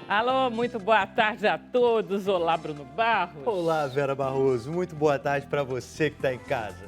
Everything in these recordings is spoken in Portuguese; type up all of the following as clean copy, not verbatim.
Alô, muito boa tarde a todos. Olá, Bruno Barros. Olá, Vera Barroso. Muito boa tarde para você que está em casa.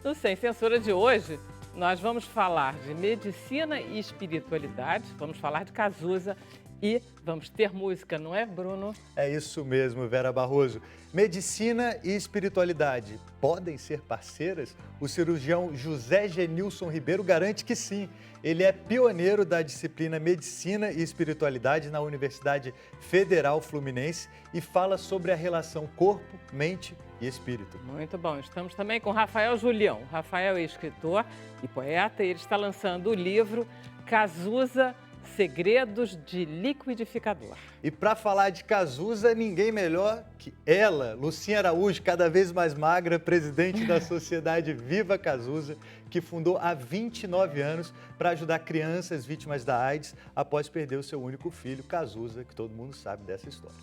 No Sem Censura de hoje, nós vamos falar de medicina e espiritualidade, vamos falar de Cazuza e vamos ter música, não é, Bruno? É isso mesmo, Vera Barroso. Medicina e espiritualidade podem ser parceiras? O cirurgião José Genilson Ribeiro garante que sim. Ele é pioneiro da disciplina Medicina e Espiritualidade na Universidade Federal Fluminense e fala sobre a relação corpo, mente e espírito. Muito bom. Estamos também com Rafael Julião. Rafael é escritor e poeta e ele está lançando o livro Cazuza, Segredos de Liquidificador. E para falar de Cazuza, ninguém melhor que ela, Lucinha Araújo, cada vez mais magra, presidente da Sociedade Viva Cazuza, que fundou há 29 anos para ajudar crianças vítimas da AIDS após perder o seu único filho, Cazuza, que todo mundo sabe dessa história.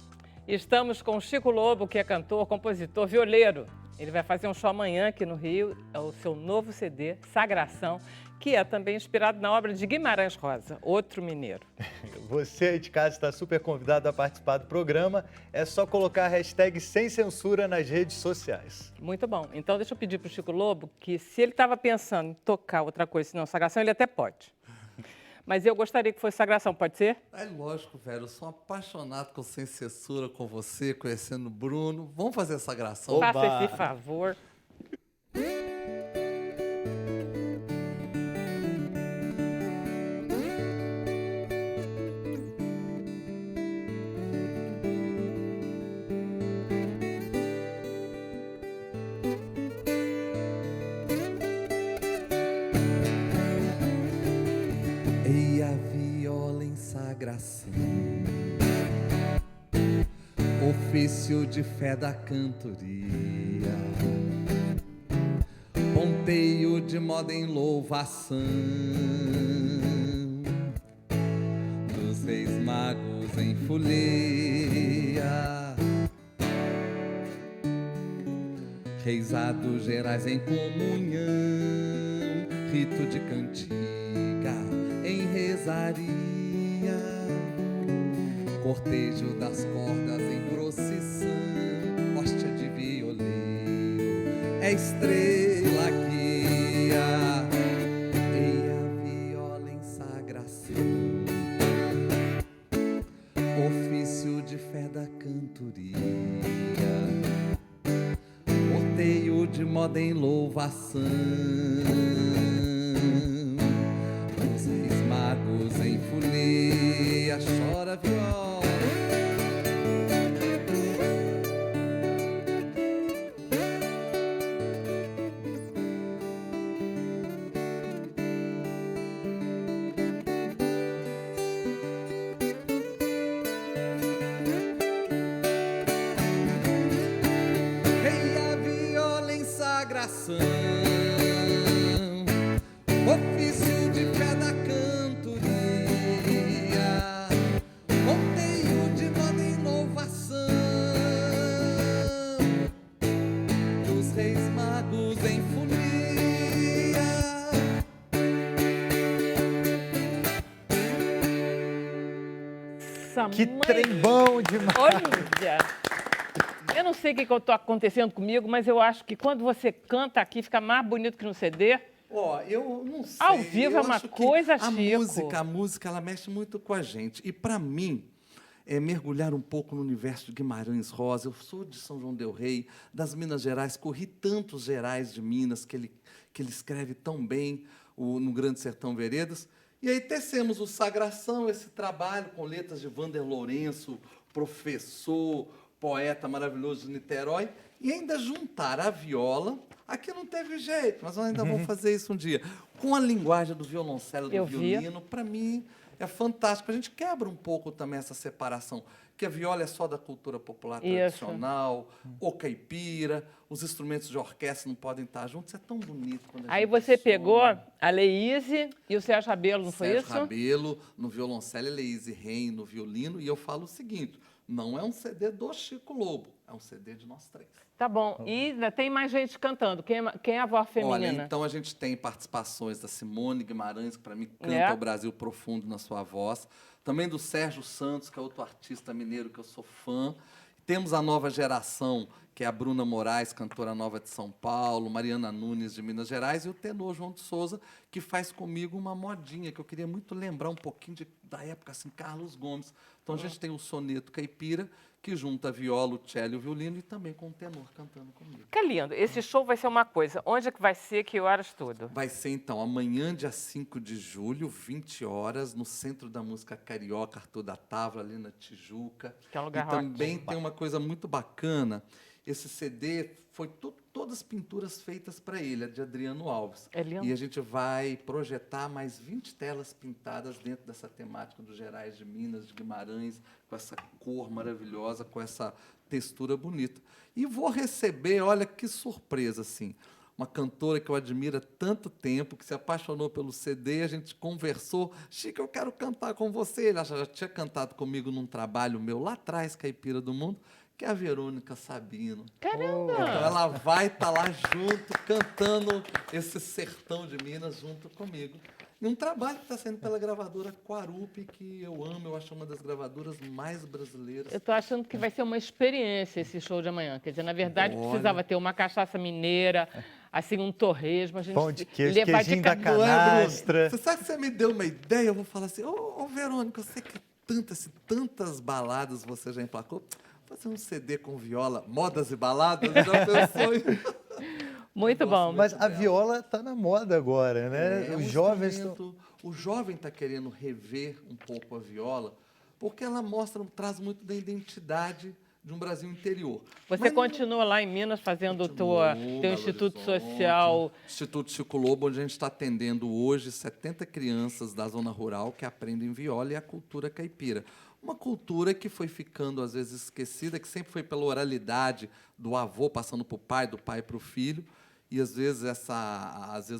Estamos com Chico Lobo, que é cantor, compositor, violeiro. Ele vai fazer um show amanhã aqui no Rio, é o seu novo CD, Sagração, que é também inspirado na obra de Guimarães Rosa, outro mineiro. Você aí de casa está super convidado a participar do programa. É só colocar a hashtag Sem Censura nas redes sociais. Muito bom. Então deixa eu pedir para o Chico Lobo que se ele estava pensando em tocar outra coisa, senão Sagração, ele até pode. Mas eu gostaria que fosse Sagração, pode ser? É lógico, velho. Eu sou apaixonado com Sem Censura, com você, conhecendo o Bruno. Vamos fazer Sagração? Oba! Faça esse favor. Ei, a viola em sagração, ofício de fé da cantoria, ponteio de moda em louvação dos reis magos em folia, reisados gerais em comunhão, rito de cantiga em rezaria, cortejo das cordas em procissão, hóstia de violeiro, é estrela guia, e a viola em sagração, ofício de fé da cantoria, corteio de moda em louvação, em folia, chora viola. Ei, a viola em sagração, ofício de fé da Que trem bom demais! Olha! Eu não sei o que está acontecendo comigo, mas eu acho que quando você canta aqui, fica mais bonito que no CD. Ó, eu não sei. Ao vivo eu é uma acho que coisa, a Chico. A música, ela mexe muito com a gente. E, para mim, é mergulhar um pouco no universo de Guimarães Rosa. Eu sou de São João del Rei, das Minas Gerais, corri tantos Gerais de Minas, que ele escreve tão bem no Grande Sertão Veredas. E aí tecemos o Sagração, esse trabalho com letras de Wander Lourenço, professor, poeta maravilhoso de Niterói, e ainda juntar a viola. Aqui não teve jeito, mas nós ainda vamos fazer isso um dia. Com a linguagem do violoncelo, do violino, para mim é fantástico. A gente quebra um pouco também essa separação, que a viola é só da cultura popular tradicional, ou caipira, os instrumentos de orquestra não podem estar juntos, é tão bonito. Quando Aí você pegou a Leíse e o Sérgio Rabelo, não foi isso? Sérgio Rabelo no violoncelo, Leíse Rein no violino, e eu falo o seguinte, não é um CD do Chico Lobo, É um CD de nós três. Tá bom. E ainda tem mais gente cantando. Quem é a voz Olha, feminina? então a gente tem participações da Simone Guimarães, que para mim canta É? o Brasil profundo na sua voz. Também do Sérgio Santos, que é outro artista mineiro que eu sou fã. Temos a nova geração, que é a Bruna Moraes, cantora nova de São Paulo, Mariana Nunes, de Minas Gerais, e o tenor João de Souza, que faz comigo uma modinha, que eu queria muito lembrar um pouquinho da época, assim, Carlos Gomes. Então, a gente tem o soneto caipira, que junta a viola, o cello e o violino, e também com o tenor cantando comigo. Que lindo. Esse show vai ser uma coisa. Onde é que vai ser? Que horas tudo? Vai ser, então, amanhã, dia 5 de julho, 20 horas, no Centro da Música Carioca, Arthur da Távora, ali na Tijuca. Que é um lugar E também ótimo. tem uma coisa muito bacana. Esse CD foi todas pinturas feitas para ele, a de Adriano Alves. É lindo. E a gente vai projetar mais 20 telas pintadas dentro dessa temática dos Gerais de Minas, de Guimarães, com essa cor maravilhosa, com essa textura bonita. E vou receber, olha que surpresa, assim, uma cantora que eu admiro há tanto tempo, que se apaixonou pelo CD, a gente conversou. Chico, eu quero cantar com você. Ela já tinha cantado comigo num trabalho meu lá atrás, Caipira do Mundo, que é a Verônica Sabino. Caramba! Então ela vai estar lá junto, cantando esse sertão de Minas junto comigo. E um trabalho que está sendo pela gravadora Quarupi, que eu amo, eu acho uma das gravadoras mais brasileiras. Eu tô achando que vai ser uma experiência esse show de amanhã. Quer dizer, na verdade, Olha. precisava ter uma cachaça mineira, assim, um torresmo. A gente Pão de queijo, levar queijinho da ca- Não é, Bruno? canastra. Você sabe que você me deu uma ideia? Eu vou falar assim, ô Verônica, eu sei que tantas baladas você já emplacou. Fazer um CD com viola, modas e baladas, já pensou em... Muito bom. Mas a dela. viola está na moda agora, né? É um Os jovens estão... instrumento- O jovem está querendo rever um pouco a viola, porque ela traz muito da identidade de um Brasil interior. Você Mas continua lá em Minas fazendo continuo, teu Belo Instituto Horizonte, Social. Instituto Chico Lobo, onde a gente está atendendo hoje 70 crianças da zona rural que aprendem viola e a cultura caipira. Uma cultura que foi ficando, às vezes, esquecida, que sempre foi pela oralidade do avô passando para o pai, do pai para o filho, e, às vezes,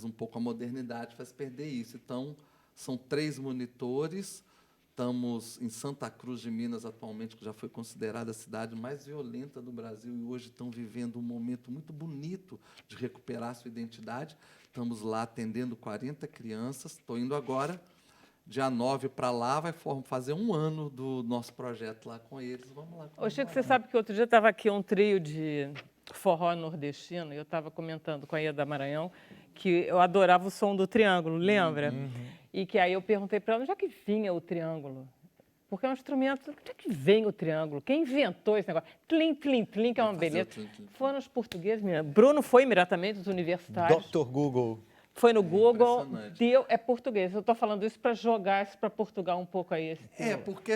um pouco a modernidade faz perder isso. Então, são 3 monitores. Estamos em Santa Cruz de Minas, atualmente, que já foi considerada a cidade mais violenta do Brasil, e hoje estão vivendo um momento muito bonito de recuperar a sua identidade. Estamos lá atendendo 40 crianças. Estou indo agora, dia 9 para lá, vai fazer um ano do nosso projeto lá com eles. Vamos lá. Ô, Chico, você sabe que outro dia estava aqui um trio de forró nordestino, e eu estava comentando com a Ieda Maranhão que eu adorava o som do triângulo, lembra? E que aí eu perguntei para ela, onde é que vinha o triângulo? Porque é um instrumento, onde é que vem o triângulo? Quem inventou esse negócio? Tlim, tlim, tlim, que é uma Fazer o beleza. tlim, tlim, tlim. Foram os portugueses, menina. Bruno foi imediatamente, os universitários. Dr. Google. Foi no Google, impressionante. é português. Eu estou falando isso para jogar isso para Portugal um pouco aí. Porque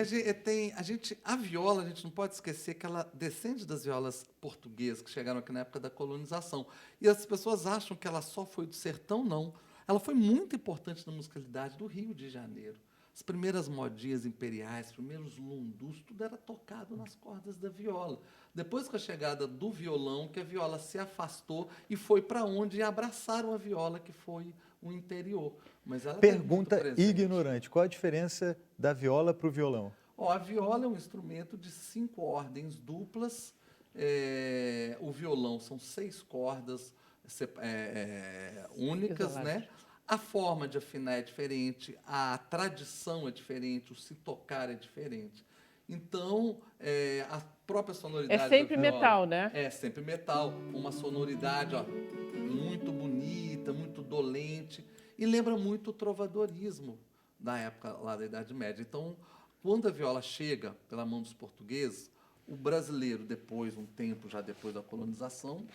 a viola, a gente não pode esquecer que ela descende das violas portuguesas que chegaram aqui na época da colonização. E as pessoas acham que ela só foi do sertão, não. Ela foi muito importante na musicalidade do Rio de Janeiro. As primeiras modinhas imperiais, os primeiros lundus, tudo era tocado nas cordas da viola. Depois, com a chegada do violão, que a viola se afastou e foi para onde abraçaram a viola, que foi o interior. Mas ela teve muito Pergunta presente. ignorante. Qual a diferença da viola para o violão? A viola é um instrumento de 5 ordens duplas. O violão são 6 cordas únicas, né? A forma de afinar é diferente, a tradição é diferente, o se tocar é diferente. Então, a própria sonoridade É sempre da viola metal, né? É sempre metal, uma sonoridade muito bonita, muito dolente, e lembra muito o trovadorismo da época lá da Idade Média. Então, quando a viola chega pela mão dos portugueses, o brasileiro, um tempo já depois da colonização,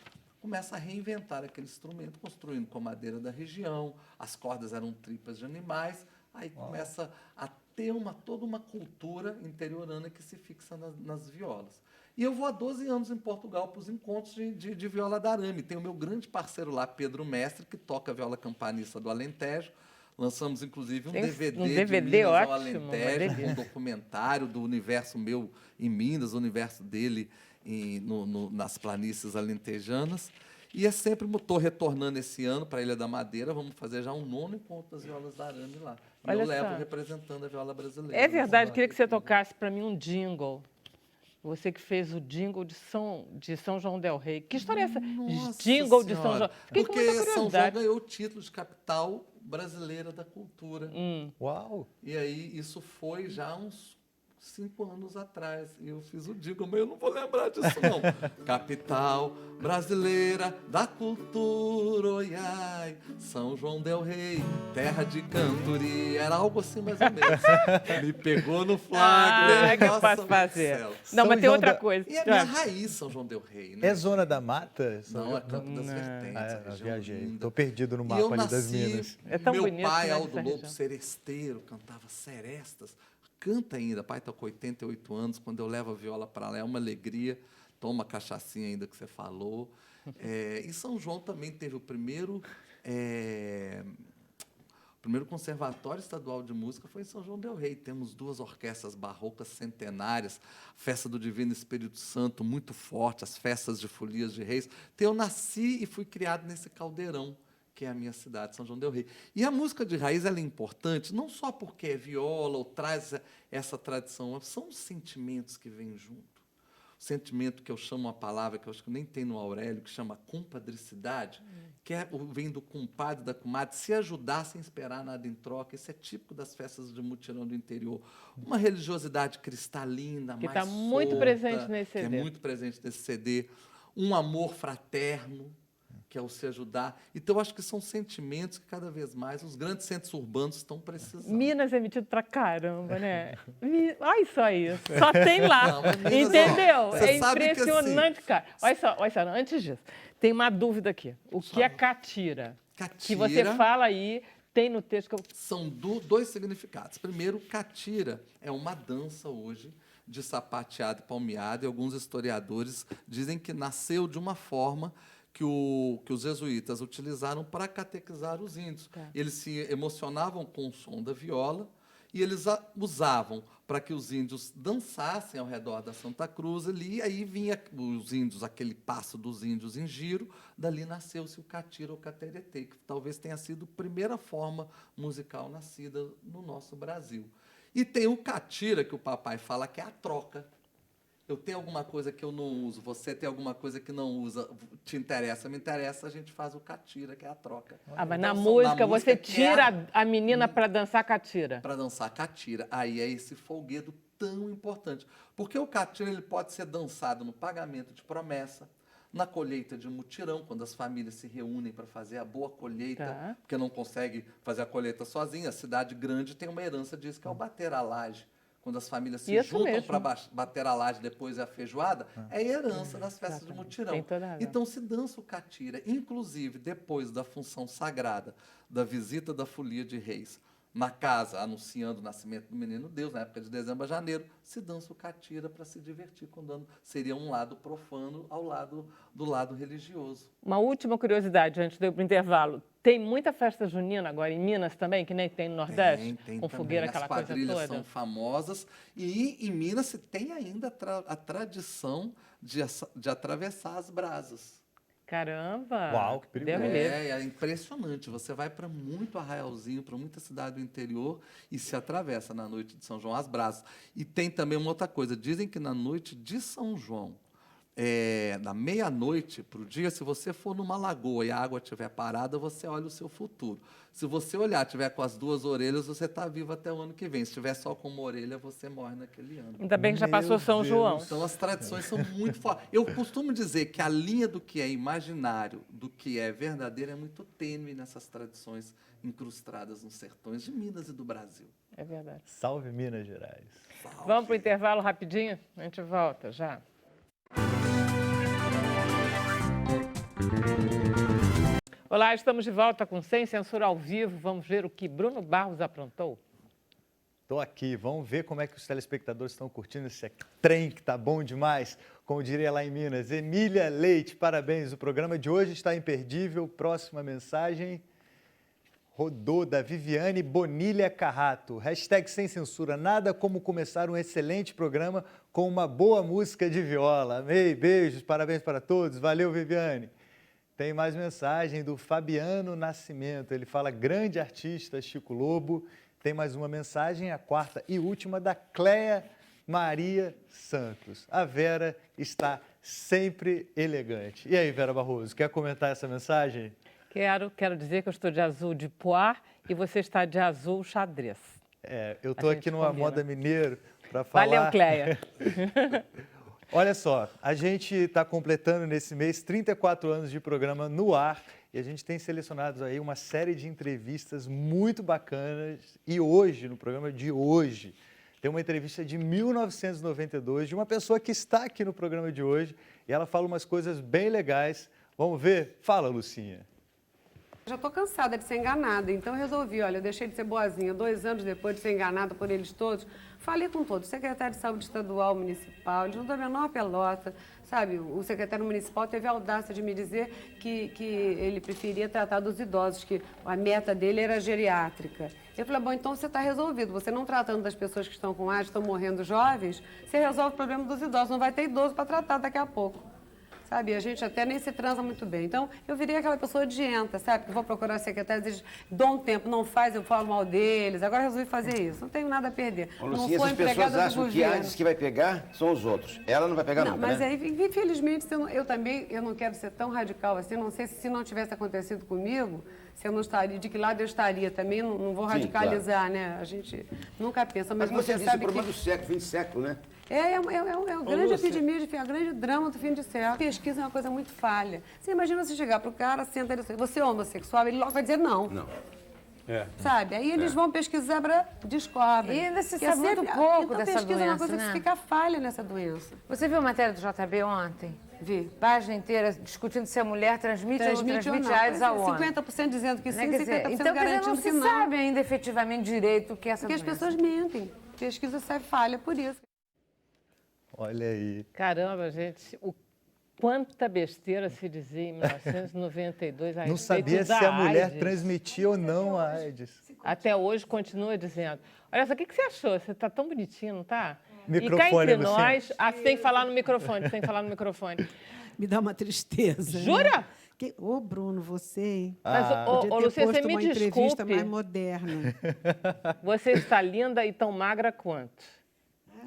começa a reinventar aquele instrumento, construindo com a madeira da região, as cordas eram tripas de animais, aí começa a ter toda uma cultura interiorana que se fixa nas violas. E eu vou há 12 anos em Portugal para os encontros de viola da arame. Tem o meu grande parceiro lá, Pedro Mestre, que toca viola campanista do Alentejo. Lançamos, inclusive, um Tem DVD, um de DVD Minas ao ótimo, uma Alentejo, delícia. um documentário do universo meu em Minas, o universo dele nas planícies alentejanas. E sempre estou retornando esse ano para a Ilha da Madeira. Vamos fazer já um 9º encontro das violas da arame lá. E eu Olha levo só. representando a viola brasileira. É verdade, Vamos queria lá. que você tocasse para mim um jingle. Você que fez o jingle de São João del Rei. Que história é essa? Nossa Jingle de São Senhora, João. Fiquei com muita porque São João curiosidade. ganhou o título de capital brasileira da cultura. Uau! E aí, isso foi já uns 5 anos atrás. E eu fiz o jingle, mas eu não vou lembrar disso, não. Capital brasileira da cultura, oiai, São João del Rei, terra de cantoria. Era algo assim, mais ou menos. Me pegou no flagra. Que eu Nossa, posso do fazer. céu. Não, São mas tem João outra da- coisa. E a minha raiz, São João del Rei, né? É zona da mata? Não, é Campo das Vertentes, a eu região viajei. linda. Tô perdido no E mapa eu ali das nasci, Minas. É tão meu bonito, pai, né, Aldo essa Lobo região. Seresteiro, cantava serestas. Canta ainda, pai está com 88 anos, quando eu levo a viola para lá é uma alegria. Toma a cachaçinha ainda que você falou. E São João também teve o primeiro conservatório estadual de música foi em São João del Rei. Temos 2 orquestras barrocas centenárias, a festa do Divino Espírito Santo muito forte, as festas de folias de reis. Então, eu nasci e fui criado nesse caldeirão, que é a minha cidade, São João del Rei. E a música de raiz ela é importante, não só porque é viola ou traz essa tradição, são os sentimentos que vêm junto. O sentimento que eu chamo uma palavra que eu acho que nem tem no Aurélio, que chama compadricidade, que vem do compadre, da comadre, se ajudar sem esperar nada em troca. Isso é típico das festas de mutirão do interior. Uma religiosidade cristalina, Que mais tá muito solta, presente nesse que é CD. muito presente nesse CD. Um amor fraterno, que é o se ajudar. Então, eu acho que são sentimentos que, cada vez mais, os grandes centros urbanos estão precisando. Minas é metido pra caramba, né? Olha só isso. Só tem lá. Não, mas Minas, Entendeu? ó, você É sabe que, impressionante, cara. Olha só, antes disso, tem uma dúvida aqui. O que é catira? Que você Catira. fala aí, tem no texto que eu... São 2 significados. Primeiro, catira é uma dança hoje de sapateado e palmeado, e alguns historiadores dizem que nasceu de uma forma que os jesuítas utilizaram para catequizar os índios. Tá. Eles se emocionavam com o som da viola e eles usavam para que os índios dançassem ao redor da Santa Cruz ali, e aí vinha os índios, aquele passo dos índios em giro, dali nasceu-se o catira ou cateretê, que talvez tenha sido a primeira forma musical nascida no nosso Brasil. E tem o catira, que o papai fala que é a troca. Eu tenho alguma coisa que eu não uso, você tem alguma coisa que não usa, te interessa, me interessa, a gente faz o catira, que é a troca. Ah, mas Então, na música você que tira a menina para dançar catira. para dançar catira. Aí é esse folguedo tão importante. Porque o catira ele pode ser dançado no pagamento de promessa, na colheita de mutirão, quando as famílias se reúnem para fazer a boa colheita, Tá. porque não consegue fazer a colheita sozinha. A cidade grande tem uma herança disso, que é o bater a laje. Quando as famílias se Isso juntam mesmo. para bater a laje depois a feijoada, é herança das festas de Exatamente. mutirão. Tem toda a razão. Então se dança o catira, inclusive depois da função sagrada da visita da folia de reis na casa, anunciando o nascimento do menino Deus, na época de dezembro a janeiro, se dança o catira para se divertir, quando seria um lado profano ao lado do lado religioso. Uma última curiosidade, antes de eu ir para o intervalo. Tem muita festa junina agora em Minas também, que nem tem no Nordeste? Tem com também. fogueira, aquela As coisa quadrilhas toda? são famosas. E em Minas se tem ainda a tradição de atravessar as brasas. Caramba! Uau, que perigoso. Deus me livre. É impressionante. Você vai para muito arraialzinho, para muita cidade do interior e se atravessa na noite de São João as brasas. E tem também uma outra coisa. Dizem que na noite de São João, da meia-noite para o dia, se você for numa lagoa e a água estiver parada, você olha o seu futuro. Se você olhar, tiver com as 2 orelhas, você está vivo até o ano que vem. Se tiver só com uma orelha, você morre naquele ano. Ainda bem que já Meu passou São Deus. João. Então, as tradições são muito fortes. Eu costumo dizer que a linha do que é imaginário, do que é verdadeiro, é muito tênue nessas tradições incrustadas nos sertões de Minas e do Brasil. É verdade. Salve Minas Gerais. Vamos para o intervalo rapidinho? A gente volta já. Olá, estamos de volta com Sem Censura ao vivo. Vamos ver o que Bruno Barros aprontou. Estou aqui, vamos ver como é que os telespectadores estão curtindo esse trem que tá bom demais, como diria lá em Minas. Emília Leite, parabéns, o programa de hoje está imperdível. Próxima mensagem, rodou da Viviane Bonilha Carrato. Hashtag Sem Censura, nada como começar um excelente programa com uma boa música de viola. Amei, beijos, parabéns para todos, valeu Viviane. Tem mais mensagem do Fabiano Nascimento, ele fala grande artista Chico Lobo. Tem mais uma mensagem, a quarta e última, da Cléia Maria Santos. A Vera está sempre elegante. E aí, Vera Barroso, quer comentar essa mensagem? Quero dizer que eu estou de azul de poá e você está de azul xadrez. Eu estou aqui numa moda mineiro para falar... Valeu, Cleia. Olha só, a gente está completando nesse mês 34 anos de programa no ar e a gente tem selecionado aí uma série de entrevistas muito bacanas e hoje, no programa de hoje, tem uma entrevista de 1992 de uma pessoa que está aqui no programa de hoje e ela fala umas coisas bem legais. Vamos ver? Fala, Lucinha. Já estou cansada de ser enganada, então eu resolvi, olha, eu deixei de ser boazinha 2 anos depois de ser enganada por eles todos. Falei com todos, secretário de saúde estadual, municipal, eles não dão a menor pelota, sabe? O secretário municipal teve a audácia de me dizer que ele preferia tratar dos idosos, que a meta dele era geriátrica. Eu falei, bom, então você está resolvido, você não tratando das pessoas que estão com AIDS, estão morrendo jovens, você resolve o problema dos idosos, não vai ter idoso para tratar daqui a pouco. Sabe, a gente até nem se transa muito bem. Então, eu virei aquela pessoa odienta, sabe? Que vou procurar secretários, eles dão um tempo, não faz, eu falo mal deles. Agora resolvi fazer isso, não tenho nada a perder. Ô, Lucinha, essas pessoas acham que antes que vai pegar são os outros. Ela não vai pegar nunca, mas né? aí, infelizmente, eu não quero ser tão radical assim. Não sei se não tivesse acontecido comigo, se eu não estaria, de que lado eu estaria também. Não vou radicalizar, claro, né? A gente nunca pensa. Mas você você disse o sabe problema que... do século, fim de século, né? É uma grande epidemia, é um grande drama do fim de século. Pesquisa é uma coisa muito falha. Você imagina você chegar para o cara, senta ele, você é homossexual, ele logo vai dizer não. Não. Sabe? Aí eles vão pesquisar, descobrem. E ainda se sabe muito pouco dessa pesquisa doença, é uma coisa né? que fica falha nessa doença. Você viu a matéria do JB ontem? Vi. Página inteira discutindo se a mulher transmite ou não transmite AIDS ao homem. 50% dizendo que sim, Né? Quer dizer, 50% então, garantindo não que se não. sabe ainda efetivamente direito o que é essa Porque as doença. pessoas mentem. Pesquisa sai falha por isso. Olha aí. Caramba, gente, quanta besteira se dizia em 1992 a Não respeito sabia da se a mulher AIDS. transmitia ou não a AIDS. Até hoje continua dizendo. Olha só, o que você achou? Você está tão bonitinho, não tá? Microfone, e cá entre Lucinha. nós... você tem que falar no microfone, você tem que falar no microfone. Me dá uma tristeza. Jura? Ô, Bruno, você, hein? Mas, Podia ter Lucia, você posto me uma entrevista desculpe. mais moderna. Você está linda e tão magra quanto?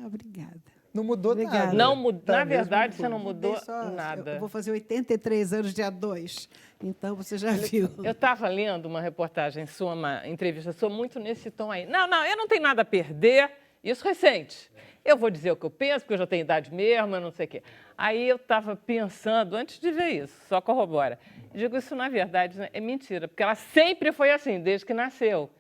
Obrigada. Não mudou Obrigada. nada. Não mudou, Tá na mesmo verdade, tudo. você não mudou Mudei só- nada. Eu vou fazer 83 anos dia 2. Então, você já viu. Eu estava lendo uma reportagem sua, uma entrevista sua, muito nesse tom aí. Não, eu não tenho nada a perder, isso recente. Eu vou dizer o que eu penso, porque eu já tenho idade mesmo, eu não sei o quê. Aí eu estava pensando, antes de ver isso, só corrobora. Digo, isso na verdade né, é mentira, porque ela sempre foi assim, desde que nasceu.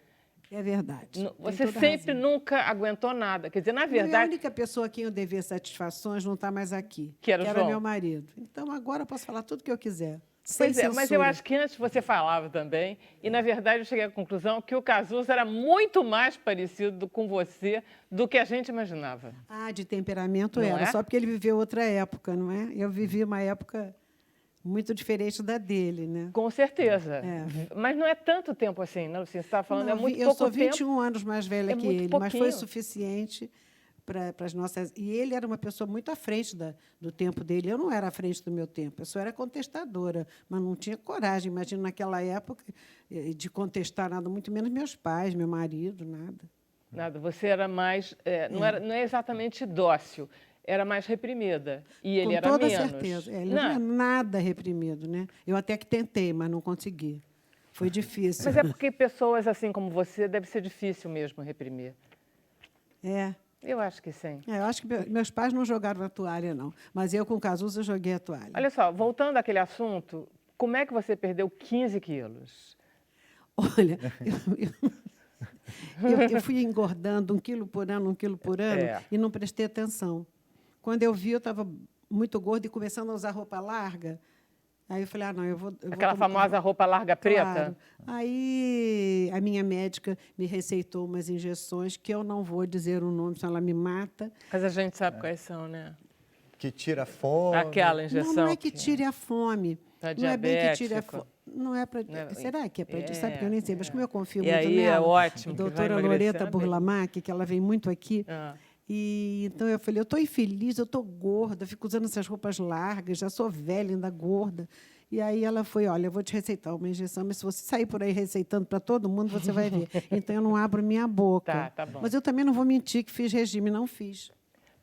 É verdade. Tem Você toda sempre razão. nunca aguentou nada. Quer dizer, na Não, e a verdade... única pessoa a quem eu devia satisfações não está mais aqui. Que era o João. meu marido. Então, agora eu posso falar tudo o que eu quiser. Pois sem é, mas eu censura. acho que antes você falava também, e na verdade eu cheguei à conclusão que o Cazuza era muito mais parecido com você do que a gente imaginava. De temperamento Não era, é? só porque ele viveu outra época, não é? Eu vivi uma época muito diferente da dele, né? Com certeza. É. Mas não é tanto tempo assim, não? Você está falando, Não, é muito eu pouco sou tempo. 21 anos mais velha É que muito ele, mas foi pouquinho. suficiente para as nossas... E ele era uma pessoa muito à frente do tempo dele. Eu não era à frente do meu tempo, eu só era contestadora, mas não tinha coragem, imagino, naquela época, de contestar nada, muito menos meus pais, meu marido, nada. Nada, você era mais, não é exatamente dócil, era mais reprimida. E ele Com era toda menos. certeza. Ele não é nada reprimido, né? Eu até que tentei, mas não consegui. Foi difícil. Mas é porque pessoas assim como você deve ser difícil mesmo reprimir. É. Eu acho que sim. Eu acho que meus pais não jogaram a toalha, não. Mas eu, com o Cazuza, joguei a toalha. Olha só, voltando àquele assunto, como é que você perdeu 15 quilos? Olha, eu fui engordando 1 quilo por ano, 1 quilo por ano, e não prestei atenção. Quando eu vi, eu estava muito gorda e começando a usar roupa larga. Aí eu falei, não, eu vou... Aquela famosa roupa larga preta? Claro. Aí a minha médica me receitou umas injeções que eu não vou dizer o nome, senão ela me mata. Mas a gente sabe quais são, né? Que tira a fome. Aquela injeção. Não é que tire a fome. Tá Não é bem que tire a diabético. fome. Não é para... Será que é para... Sabe que eu nem sei, mas como eu confio E muito aí nela... é ótimo A que vai doutora emagrecer, Loreta né, Burlamac, que ela vem muito aqui. Ah. E então eu falei, eu estou infeliz, eu estou gorda, fico usando essas roupas largas, já sou velha, ainda gorda. E aí ela foi, olha, eu vou te receitar uma injeção, mas se você sair por aí receitando para todo mundo, você vai ver. Então eu não abro minha boca. Tá bom. Mas eu também não vou mentir que fiz regime, não fiz.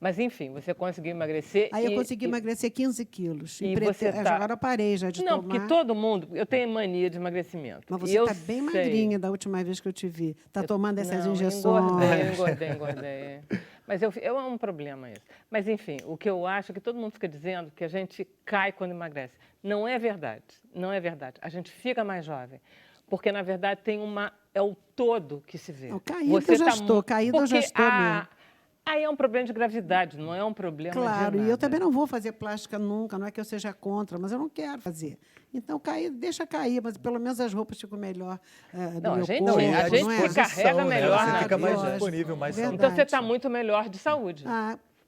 Mas, enfim, você conseguiu emagrecer. Aí eu consegui emagrecer 15 quilos. E você tá... Agora eu parei já de não, tomar. Porque todo mundo... Eu tenho mania de emagrecimento. Mas você está bem magrinha da última vez que eu te vi. Está tomando essas injeções. Engordei. Mas é um problema isso. Mas, enfim, o que eu acho é que todo mundo fica dizendo que a gente cai quando emagrece. Não é verdade. Não é verdade. A gente fica mais jovem. Porque, na verdade, é o todo que se vê. Caída eu já estou. Caída eu já estou mesmo. Aí é um problema de gravidade, não é um problema de nada. E eu também não vou fazer plástica nunca, não é que eu seja contra, mas eu não quero fazer. Então, deixa cair, mas pelo menos as roupas ficam melhor não, meu a gente, corpo. a gente se carrega melhor. Você fica mais disponível, mais saudável. Então, você está muito melhor de saúde.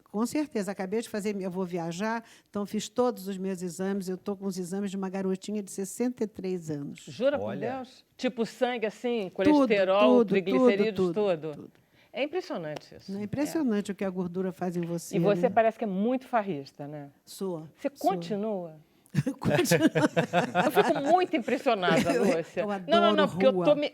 Com certeza. Acabei de fazer, eu vou viajar, então fiz todos os meus exames. Eu estou com os exames de uma garotinha de 63 anos. Jura por Deus? Tipo sangue, assim, colesterol, triglicerídeos, tudo. É impressionante isso. É impressionante o que a gordura faz em você. E você parece que é muito farrista, né? Sou. Você continua? Eu fico muito impressionada, Lúcia. Eu adoro não, porque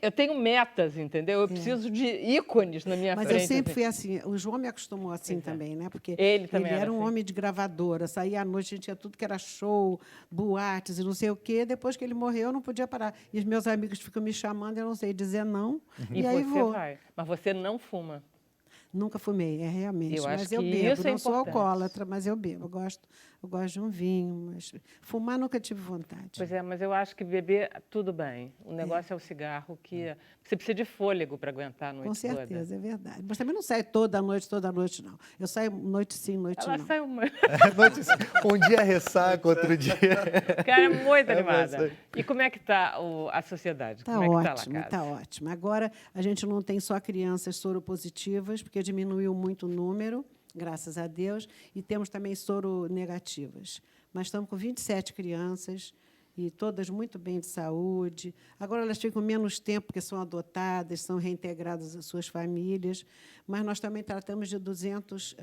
eu tenho metas, entendeu? Eu preciso de ícones na minha frente. Mas eu sempre fui assim. O João me acostumou assim também, né? Porque ele era um assim. homem de gravadora. Saía à noite, a gente tinha tudo que era show, boates e não sei o quê. Depois que ele morreu, eu não podia parar. E os meus amigos ficam me chamando, eu não sei dizer não. E aí vou. Vai. Mas você não fuma. Nunca fumei, realmente. Mas eu bebo. Não sou alcoólatra, mas eu bebo. Eu gosto de um vinho, mas fumar nunca tive vontade. Pois é, mas eu acho que beber, tudo bem. O negócio é o cigarro, que você precisa de fôlego para aguentar a noite toda. Com certeza, é verdade. Mas também não saio toda noite, não. Eu saio noite sim, noite não. Ela sai um dia ressaca, outro dia... Cara, é muito animada. E como é que está a sociedade? Está ótimo, está ótimo. Agora, a gente não tem só crianças soropositivas, porque diminuiu muito o número, graças a Deus, e temos também soronegativas. Mas estamos com 27 crianças, e todas muito bem de saúde. Agora elas ficam menos tempo, porque são adotadas, são reintegradas às suas famílias, mas nós também tratamos de 200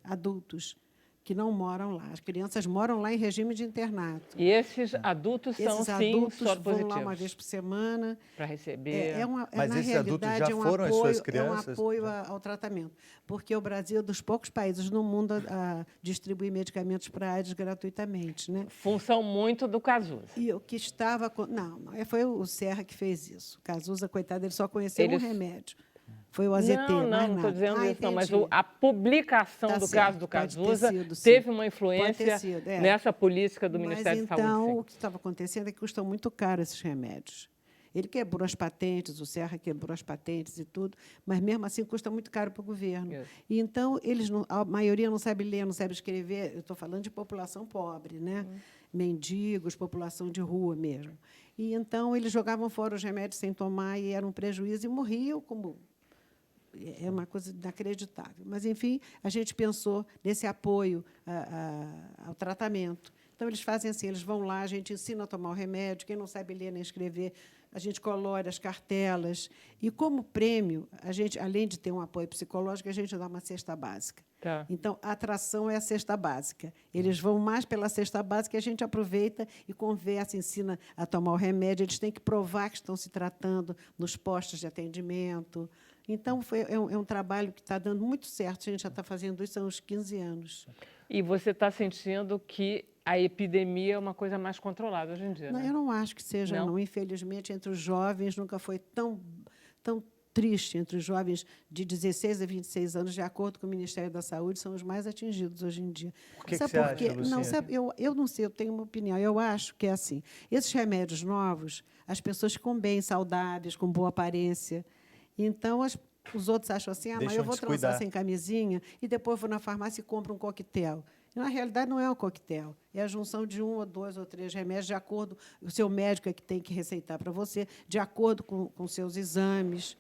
adultos que não moram lá. As crianças moram lá em regime de internato. E esses adultos são, sim, soropositivos? Vão lá uma vez por semana. Para receber. Mas esses adultos já foram as suas crianças? É um apoio ao tratamento. Porque o Brasil é dos poucos países no mundo a distribuir medicamentos para AIDS gratuitamente. Né? Função muito do Cazuza. E o que estava... Não, foi o Serra que fez isso. O Cazuza, coitado, ele só conheceu um remédio. Foi o AZT, não estou dizendo isso, não, mas a publicação do caso do Cazuza teve uma influência nessa política do Ministério da Saúde. Então, o que estava acontecendo é que custam muito caro esses remédios. Ele quebrou as patentes, o Serra quebrou as patentes e tudo, mas, mesmo assim, custa muito caro para o governo. E, então, a maioria não sabe ler, não sabe escrever. Eu estou falando de população pobre, né? Mendigos, população de rua mesmo. E, então, eles jogavam fora os remédios sem tomar e era um prejuízo e morriam como... É uma coisa inacreditável. Mas, enfim, a gente pensou nesse apoio ao tratamento. Então, eles fazem assim, eles vão lá, a gente ensina a tomar o remédio, quem não sabe ler nem escrever, a gente colore as cartelas. E, como prêmio, a gente, além de ter um apoio psicológico, a gente dá uma cesta básica. Então, a atração é a cesta básica. Eles vão mais pela cesta básica e a gente aproveita e conversa, ensina a tomar o remédio. Eles têm que provar que estão se tratando nos postos de atendimento. Então, é um trabalho que está dando muito certo. A gente já está fazendo isso há uns 15 anos. E você está sentindo que a epidemia é uma coisa mais controlada hoje em dia, não, né? Eu não acho que seja, não. Infelizmente, entre os jovens, nunca foi tão triste. Entre os jovens de 16 a 26 anos, de acordo com o Ministério da Saúde, são os mais atingidos hoje em dia. Por que você acha, Lucinha? Não, sabe, eu não sei, eu tenho uma opinião. Eu acho que é assim. Esses remédios novos, as pessoas ficam bem, saudáveis, com boa aparência. Então, os outros acham assim, mas eu vou transar sem camisinha e depois vou na farmácia e compro um coquetel. E, na realidade, não é um coquetel. É a junção de 1 ou 2 ou 3 remédios, de acordo... O seu médico é que tem que receitar para você, de acordo com seus exames.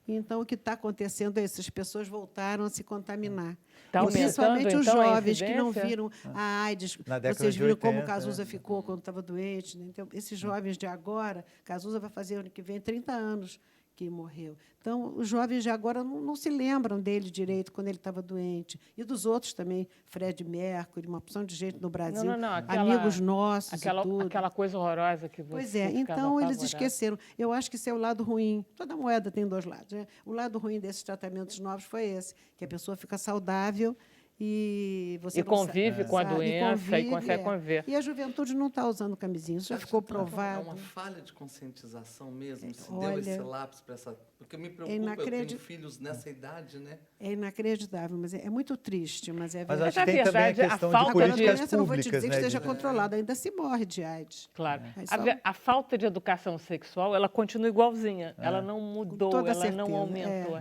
Então, o que está acontecendo é isso. As pessoas voltaram a se contaminar. Principalmente os jovens que não viram a AIDS. Vocês viram como o Cazuza ficou quando estava doente. Né? Então, esses jovens de agora, Cazuza vai fazer ano que vem 30 anos que morreu. Então, os jovens de agora não se lembram dele direito quando ele estava doente. E dos outros também, Fred Mercury, uma opção de gente no Brasil, amigos nossos e tudo. Aquela coisa horrorosa que você Pois é, então eles esqueceram. Eu acho que isso é o lado ruim. Toda moeda tem 2 lados. Né? O lado ruim desses tratamentos novos foi esse, que a pessoa fica saudável e você E convive com a sabe, doença e consegue é. conviver. E a juventude não está usando camisinha, isso já ficou É provado. uma falha de conscientização mesmo, se deu olha, esse lapso para essa... Porque me preocupa, eu tenho filhos nessa idade, né? É inacreditável, mas é muito triste, mas é Mas verdade. acho que tem Na também a verdade, a questão falta de de- Agora, a políticas doença, não vou te públicas, dizer que né? esteja controlada, ainda se morre de AIDS. Claro. Mas A, só- a falta de educação sexual, ela continua igualzinha. Ela não Com mudou, toda ela certeza. não aumentou.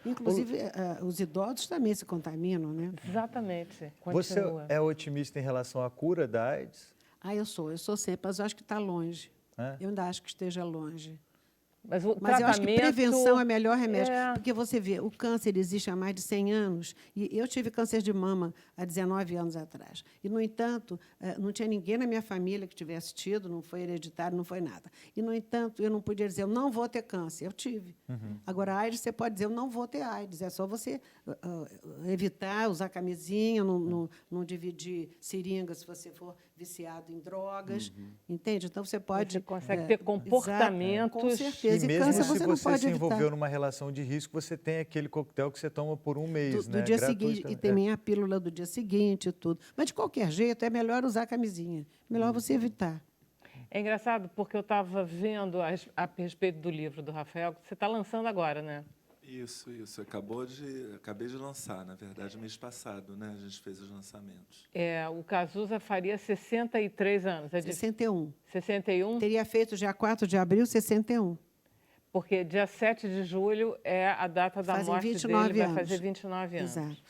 Inclusive, os idosos também se contaminam, né? Exatamente. Você Continua. é otimista em relação à cura da AIDS? Eu sou sempre, mas eu acho que está longe. É? Eu ainda acho que esteja longe. Mas o Mas eu acho que tratamento- prevenção é o melhor remédio. É. Porque você vê, o câncer existe há mais de 100 anos. E eu tive câncer de mama há 19 anos atrás. E, no entanto, não tinha ninguém na minha família que tivesse tido, não foi hereditário, não foi nada. E, no entanto, eu não podia dizer, eu não vou ter câncer. Eu tive. Agora, a AIDS, você pode dizer, eu não vou ter AIDS. É só você evitar usar camisinha, não dividir seringa se você for viciado em drogas. Entende? Então, você pode... Você consegue ter comportamentos- Exato, com certeza. E E mesmo câncer se você não você pode se evitar. envolveu numa relação de risco, você tem aquele coquetel que você toma por um mês, Do né? dia Gratuito, seguinte, e né? também a pílula do dia seguinte e tudo. Mas, de qualquer jeito, é melhor usar a camisinha. Melhor você evitar. É engraçado porque eu estava vendo a respeito do livro do Rafael, que você está lançando agora, né? Isso. Acabei de lançar, na verdade, mês passado, né? A gente fez os lançamentos. O Cazuza faria 63 anos. É de 61. 61, Teria feito dia 4 de abril, 61. porque dia 7 de julho é a data da Fazem morte 29 dele, vai anos. fazer 29 anos. Exato.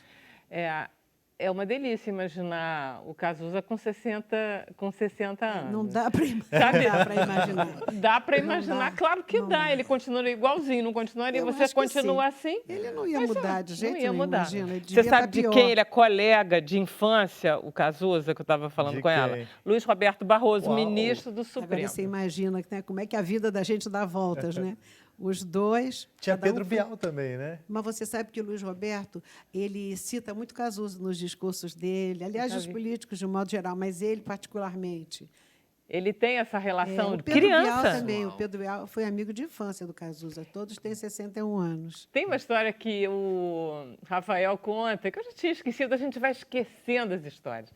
É uma delícia imaginar o Cazuza com 60 anos. Não dá para Sabe? imaginar. Dá para imaginar, dá, claro que não dá. dá. Ele continua igualzinho, não continuaria? Eu Você acho que continua sim. assim? Ele não ia Mas, mudar de jeito não ia nenhum, mudar. imagina, ele Você devia sabe tá de pior. quem ele é colega de infância, o Cazuza, que eu estava falando De com ela? quem? Luiz Roberto Barroso, Uau. ministro do Agora Supremo. você imagina, né, como é que a vida da gente dá voltas, né? Os dois... Tinha cada um Pedro foi- Bial também, né? Mas você sabe que o Luiz Roberto, ele cita muito Cazuza nos discursos dele, aliás, Já os vi. políticos de um modo geral, mas ele particularmente. Ele tem essa relação O de Pedro Bial criança. também, o Pedro Bial foi amigo de infância do Cazuza, todos têm 61 anos. Tem uma história que o Rafael conta, que eu já tinha esquecido, a gente vai esquecendo as histórias.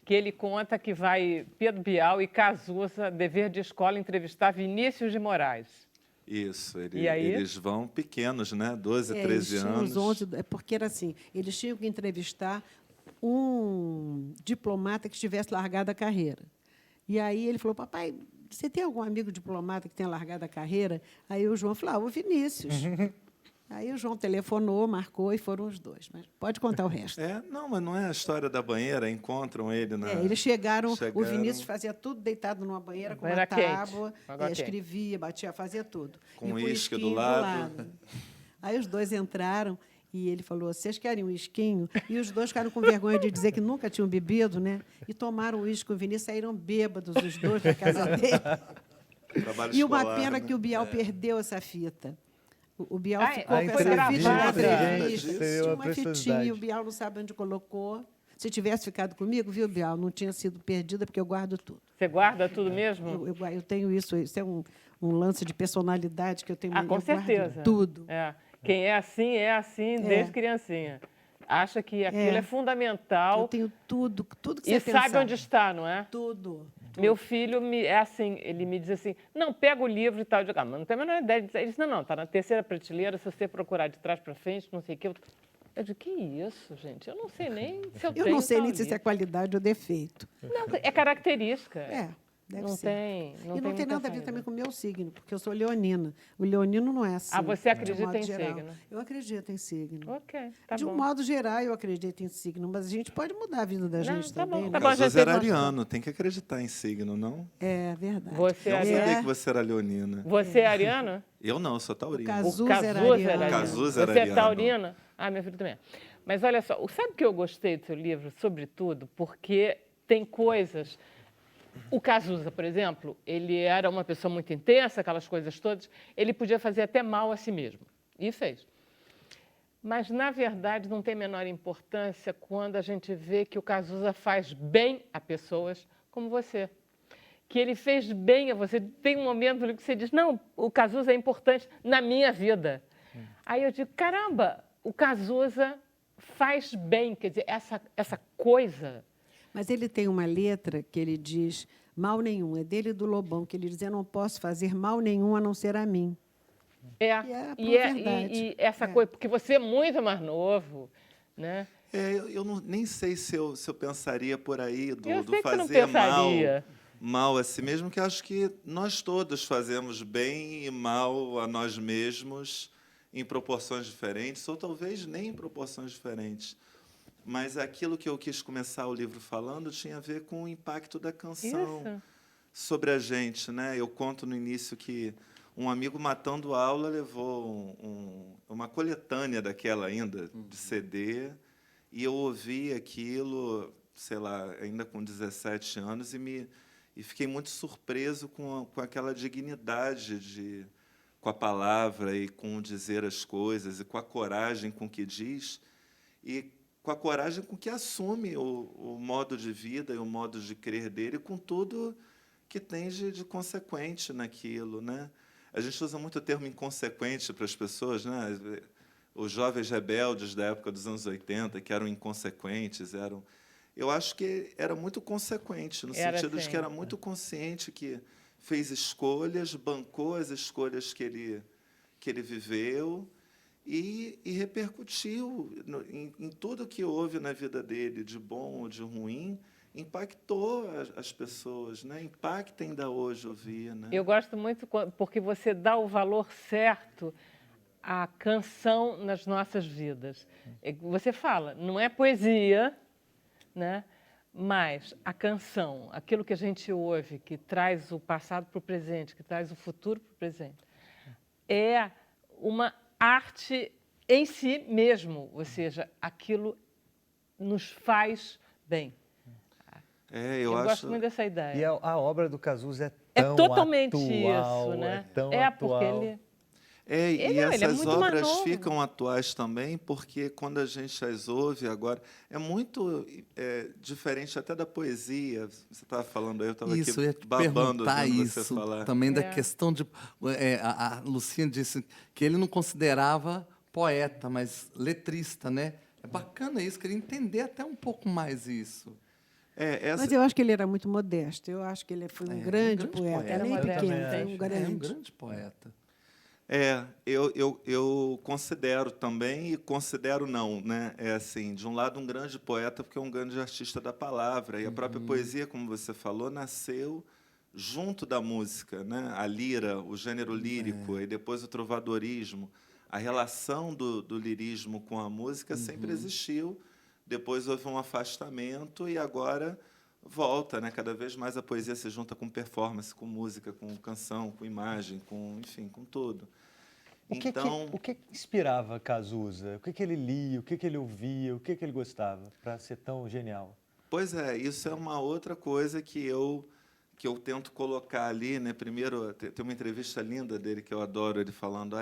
Que ele conta que vai Pedro Bial e Cazuza, dever de escola, entrevistar Vinícius de Moraes. Isso, E aí? eles vão pequenos, né? 12, Eles 13 tinham anos. uns 11, porque era assim, eles tinham que entrevistar um diplomata que tivesse largado a carreira. E aí ele falou, papai, você tem algum amigo diplomata que tenha largado a carreira? Aí o João falou, o Vinícius. Aí o João telefonou, marcou e foram os dois. Mas pode contar o resto. Não, mas não é a história da banheira, encontram ele na... Eles chegaram, o Chegaram. Vinícius fazia tudo deitado numa banheira com uma Banheira quente, tábua, água quente. escrevia, batia, fazia tudo. Com E uísque do uísquinho lado. Aí os dois entraram e ele falou, vocês querem um uísquinho? E os dois ficaram com vergonha de dizer que nunca tinham bebido, né? E tomaram o uísque com o Vinícius, saíram bêbados os dois da casa dele. Trabalho E uma escolar, pena né? que o Bial perdeu essa fita. O Bial Ah, ficou a com essa fita entrevista, na gente, entrevista. seria Tinha uma uma fitinha, preciosidade. o Bial não sabe onde colocou. Se tivesse ficado comigo, viu, Bial? Não tinha sido perdida, porque eu guardo tudo. Você guarda tudo mesmo? Eu tenho isso é um lance de personalidade que eu tenho. Com eu guardo certeza. tudo. Quem é assim desde criancinha. Acha que aquilo é fundamental Eu tenho tudo que e você sabe pensar. onde está, não é? Tudo. Meu filho é assim, ele me diz assim, não, pega o livro e tal. Eu digo, mas não tem a menor ideia. Ele disse, não, está na terceira prateleira, se você procurar de trás para frente, não sei o quê. Eu digo, que isso, gente? Eu não sei nem se eu tenho Eu não sei tal nem se isso é livro. qualidade ou defeito. Não, é característica. Deve não ser. tem, E não tem muita nada a ver saída. também com o meu signo, porque eu sou leonina. O leonino não é assim. Ah, você de acredita modo em geral. signo? Eu acredito em signo. Ok, tá de bom. um modo geral, eu acredito em signo, mas a gente pode mudar a vida da gente tá também. bom, né? tá bom. Cazuza já era teve uma- ariano, tem que acreditar em signo, não? É verdade. Você Eu é não sabia ariano? que você era leonina. Você é ariano? Eu não, eu sou taurino. O Cazuza O era Cazuza ariano. era ariano. Cazuza era Você é ariano. taurina? Ah, meu filho também é. Mas olha só, sabe que eu gostei do seu livro, sobretudo, porque tem coisas... O Cazuza, por exemplo, ele era uma pessoa muito intensa, aquelas coisas todas, ele podia fazer até mal a si mesmo, e fez. Mas, na verdade, não tem a menor importância quando a gente vê que o Cazuza faz bem a pessoas como você. Que ele fez bem a você. Tem um momento que você diz, não, o Cazuza é importante na minha vida. Aí eu digo, caramba, o Cazuza faz bem, quer dizer, essa coisa. Mas ele tem uma letra que ele diz mal nenhum, é dele e do Lobão, que ele diz: eu não posso fazer mal nenhum a não ser a mim. Verdade. E essa coisa, porque você é muito mais novo, né? Eu nem sei se eu pensaria por aí Eu do sei que você não fazer pensaria. mal a si mesmo, que acho que nós todos fazemos bem e mal a nós mesmos em proporções diferentes, ou talvez nem em proporções diferentes. Mas aquilo que eu quis começar o livro falando tinha a ver com o impacto da canção Isso. sobre a gente, né? Eu conto no início que um amigo matando aula levou uma coletânea daquela ainda, de CD, e eu ouvi aquilo, sei lá, ainda com 17 anos, e fiquei muito surpreso com aquela dignidade com a palavra e com o dizer as coisas, e com a coragem com que diz, e com a coragem com que assume o modo de vida e o modo de crer dele, com tudo que tem de consequente naquilo, né? A gente usa muito o termo inconsequente para as pessoas, né? Os jovens rebeldes da época dos anos 80, que eram inconsequentes, eu acho que era muito consequente, no sentido de que era muito consciente, que fez escolhas, bancou as escolhas que ele viveu e repercutiu em tudo que houve na vida dele, de bom ou de ruim, impactou as pessoas, né? Impacta ainda hoje ouvir, né? Eu gosto muito porque você dá o valor certo à canção nas nossas vidas. Você fala, não é poesia, né? Mas a canção, aquilo que a gente ouve, que traz o passado para o presente, que traz o futuro para o presente, é uma arte em si mesmo, ou seja, aquilo nos faz bem. Eu gosto muito dessa ideia. E a obra do Cazuza é tão totalmente atual, isso, né? é tão porque atual. ele... E ele é essas muito mais obras novo. ficam atuais também, porque quando a gente as ouve agora, é muito diferente até da poesia. Você estava falando aí, eu estava aqui Isso, eu ia te babando perguntar ouvindo você isso falar. também, da questão de... a Lucinha disse que ele não considerava poeta, mas letrista, né? É bacana isso, queria entender até um pouco mais isso. Mas eu acho que ele era muito modesto. Eu acho que ele foi um grande poeta. Era Nem modesto, pequeno, foi é. um Um grande. grande poeta. Eu considero também, e considero não, né? Assim, de um lado, um grande poeta, porque é um grande artista da palavra. E a própria poesia, como você falou, nasceu junto da música, né? A lira, o gênero lírico, e depois o trovadorismo. A relação do lirismo com a música sempre existiu. Depois houve um afastamento e agora volta, né? Cada vez mais a poesia se junta com performance, com música, com canção, com imagem, enfim, com tudo. O que inspirava Cazuza? O que ele lia, o que ele ouvia, o que ele gostava para ser tão genial? Pois é, isso é uma outra coisa que eu tento colocar ali, né? Primeiro, tem uma entrevista linda dele que eu adoro, ele falando: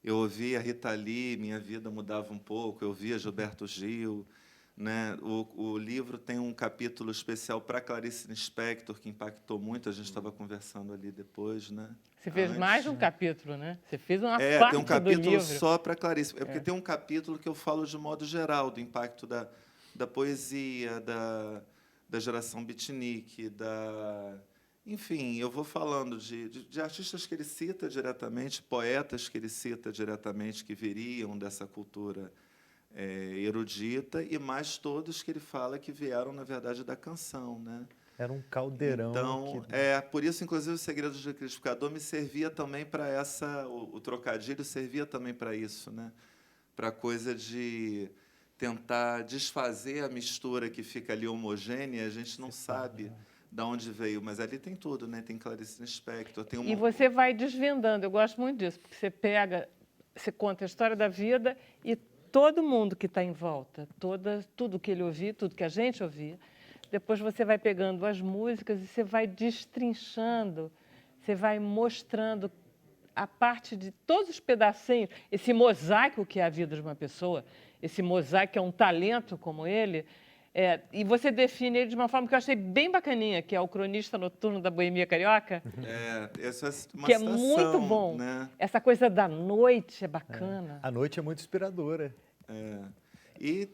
eu ouvia Rita Lee, minha vida mudava um pouco, eu via Gilberto Gil, né? O livro tem um capítulo especial para Clarice Lispector, que impactou muito, a gente estava conversando ali depois, né? Você fez mais de um capítulo, né? Você fez uma tem parte um do capítulo livro. só para Clarice, porque tem um capítulo que eu falo de modo geral do impacto da poesia, da geração beatnik, enfim, eu vou falando de artistas que ele cita diretamente, poetas que ele cita diretamente, que viriam dessa cultura erudita, e mais todos que ele fala que vieram, na verdade, da canção, né? Era um caldeirão. Então, por isso, inclusive, o Segredo do Liquidificador me servia também para o trocadilho servia também para isso, né? Para a coisa de tentar desfazer a mistura que fica ali homogênea, a gente não sabe de onde veio, mas ali tem tudo, né? Tem Clarice Lispector, tem E você vai desvendando, eu gosto muito disso, porque você conta a história da vida e todo mundo que está em volta, tudo que ele ouvia, tudo que a gente ouvia, depois você vai pegando as músicas e você vai destrinchando, você vai mostrando a parte de todos os pedacinhos, esse mosaico que é a vida de uma pessoa, esse mosaico que é um talento como ele, e você define ele de uma forma que eu achei bem bacaninha, que é o cronista noturno da Boemia Carioca. Essa é uma que é citação, muito bom. Né? Essa coisa da noite é bacana. A noite é muito inspiradora. E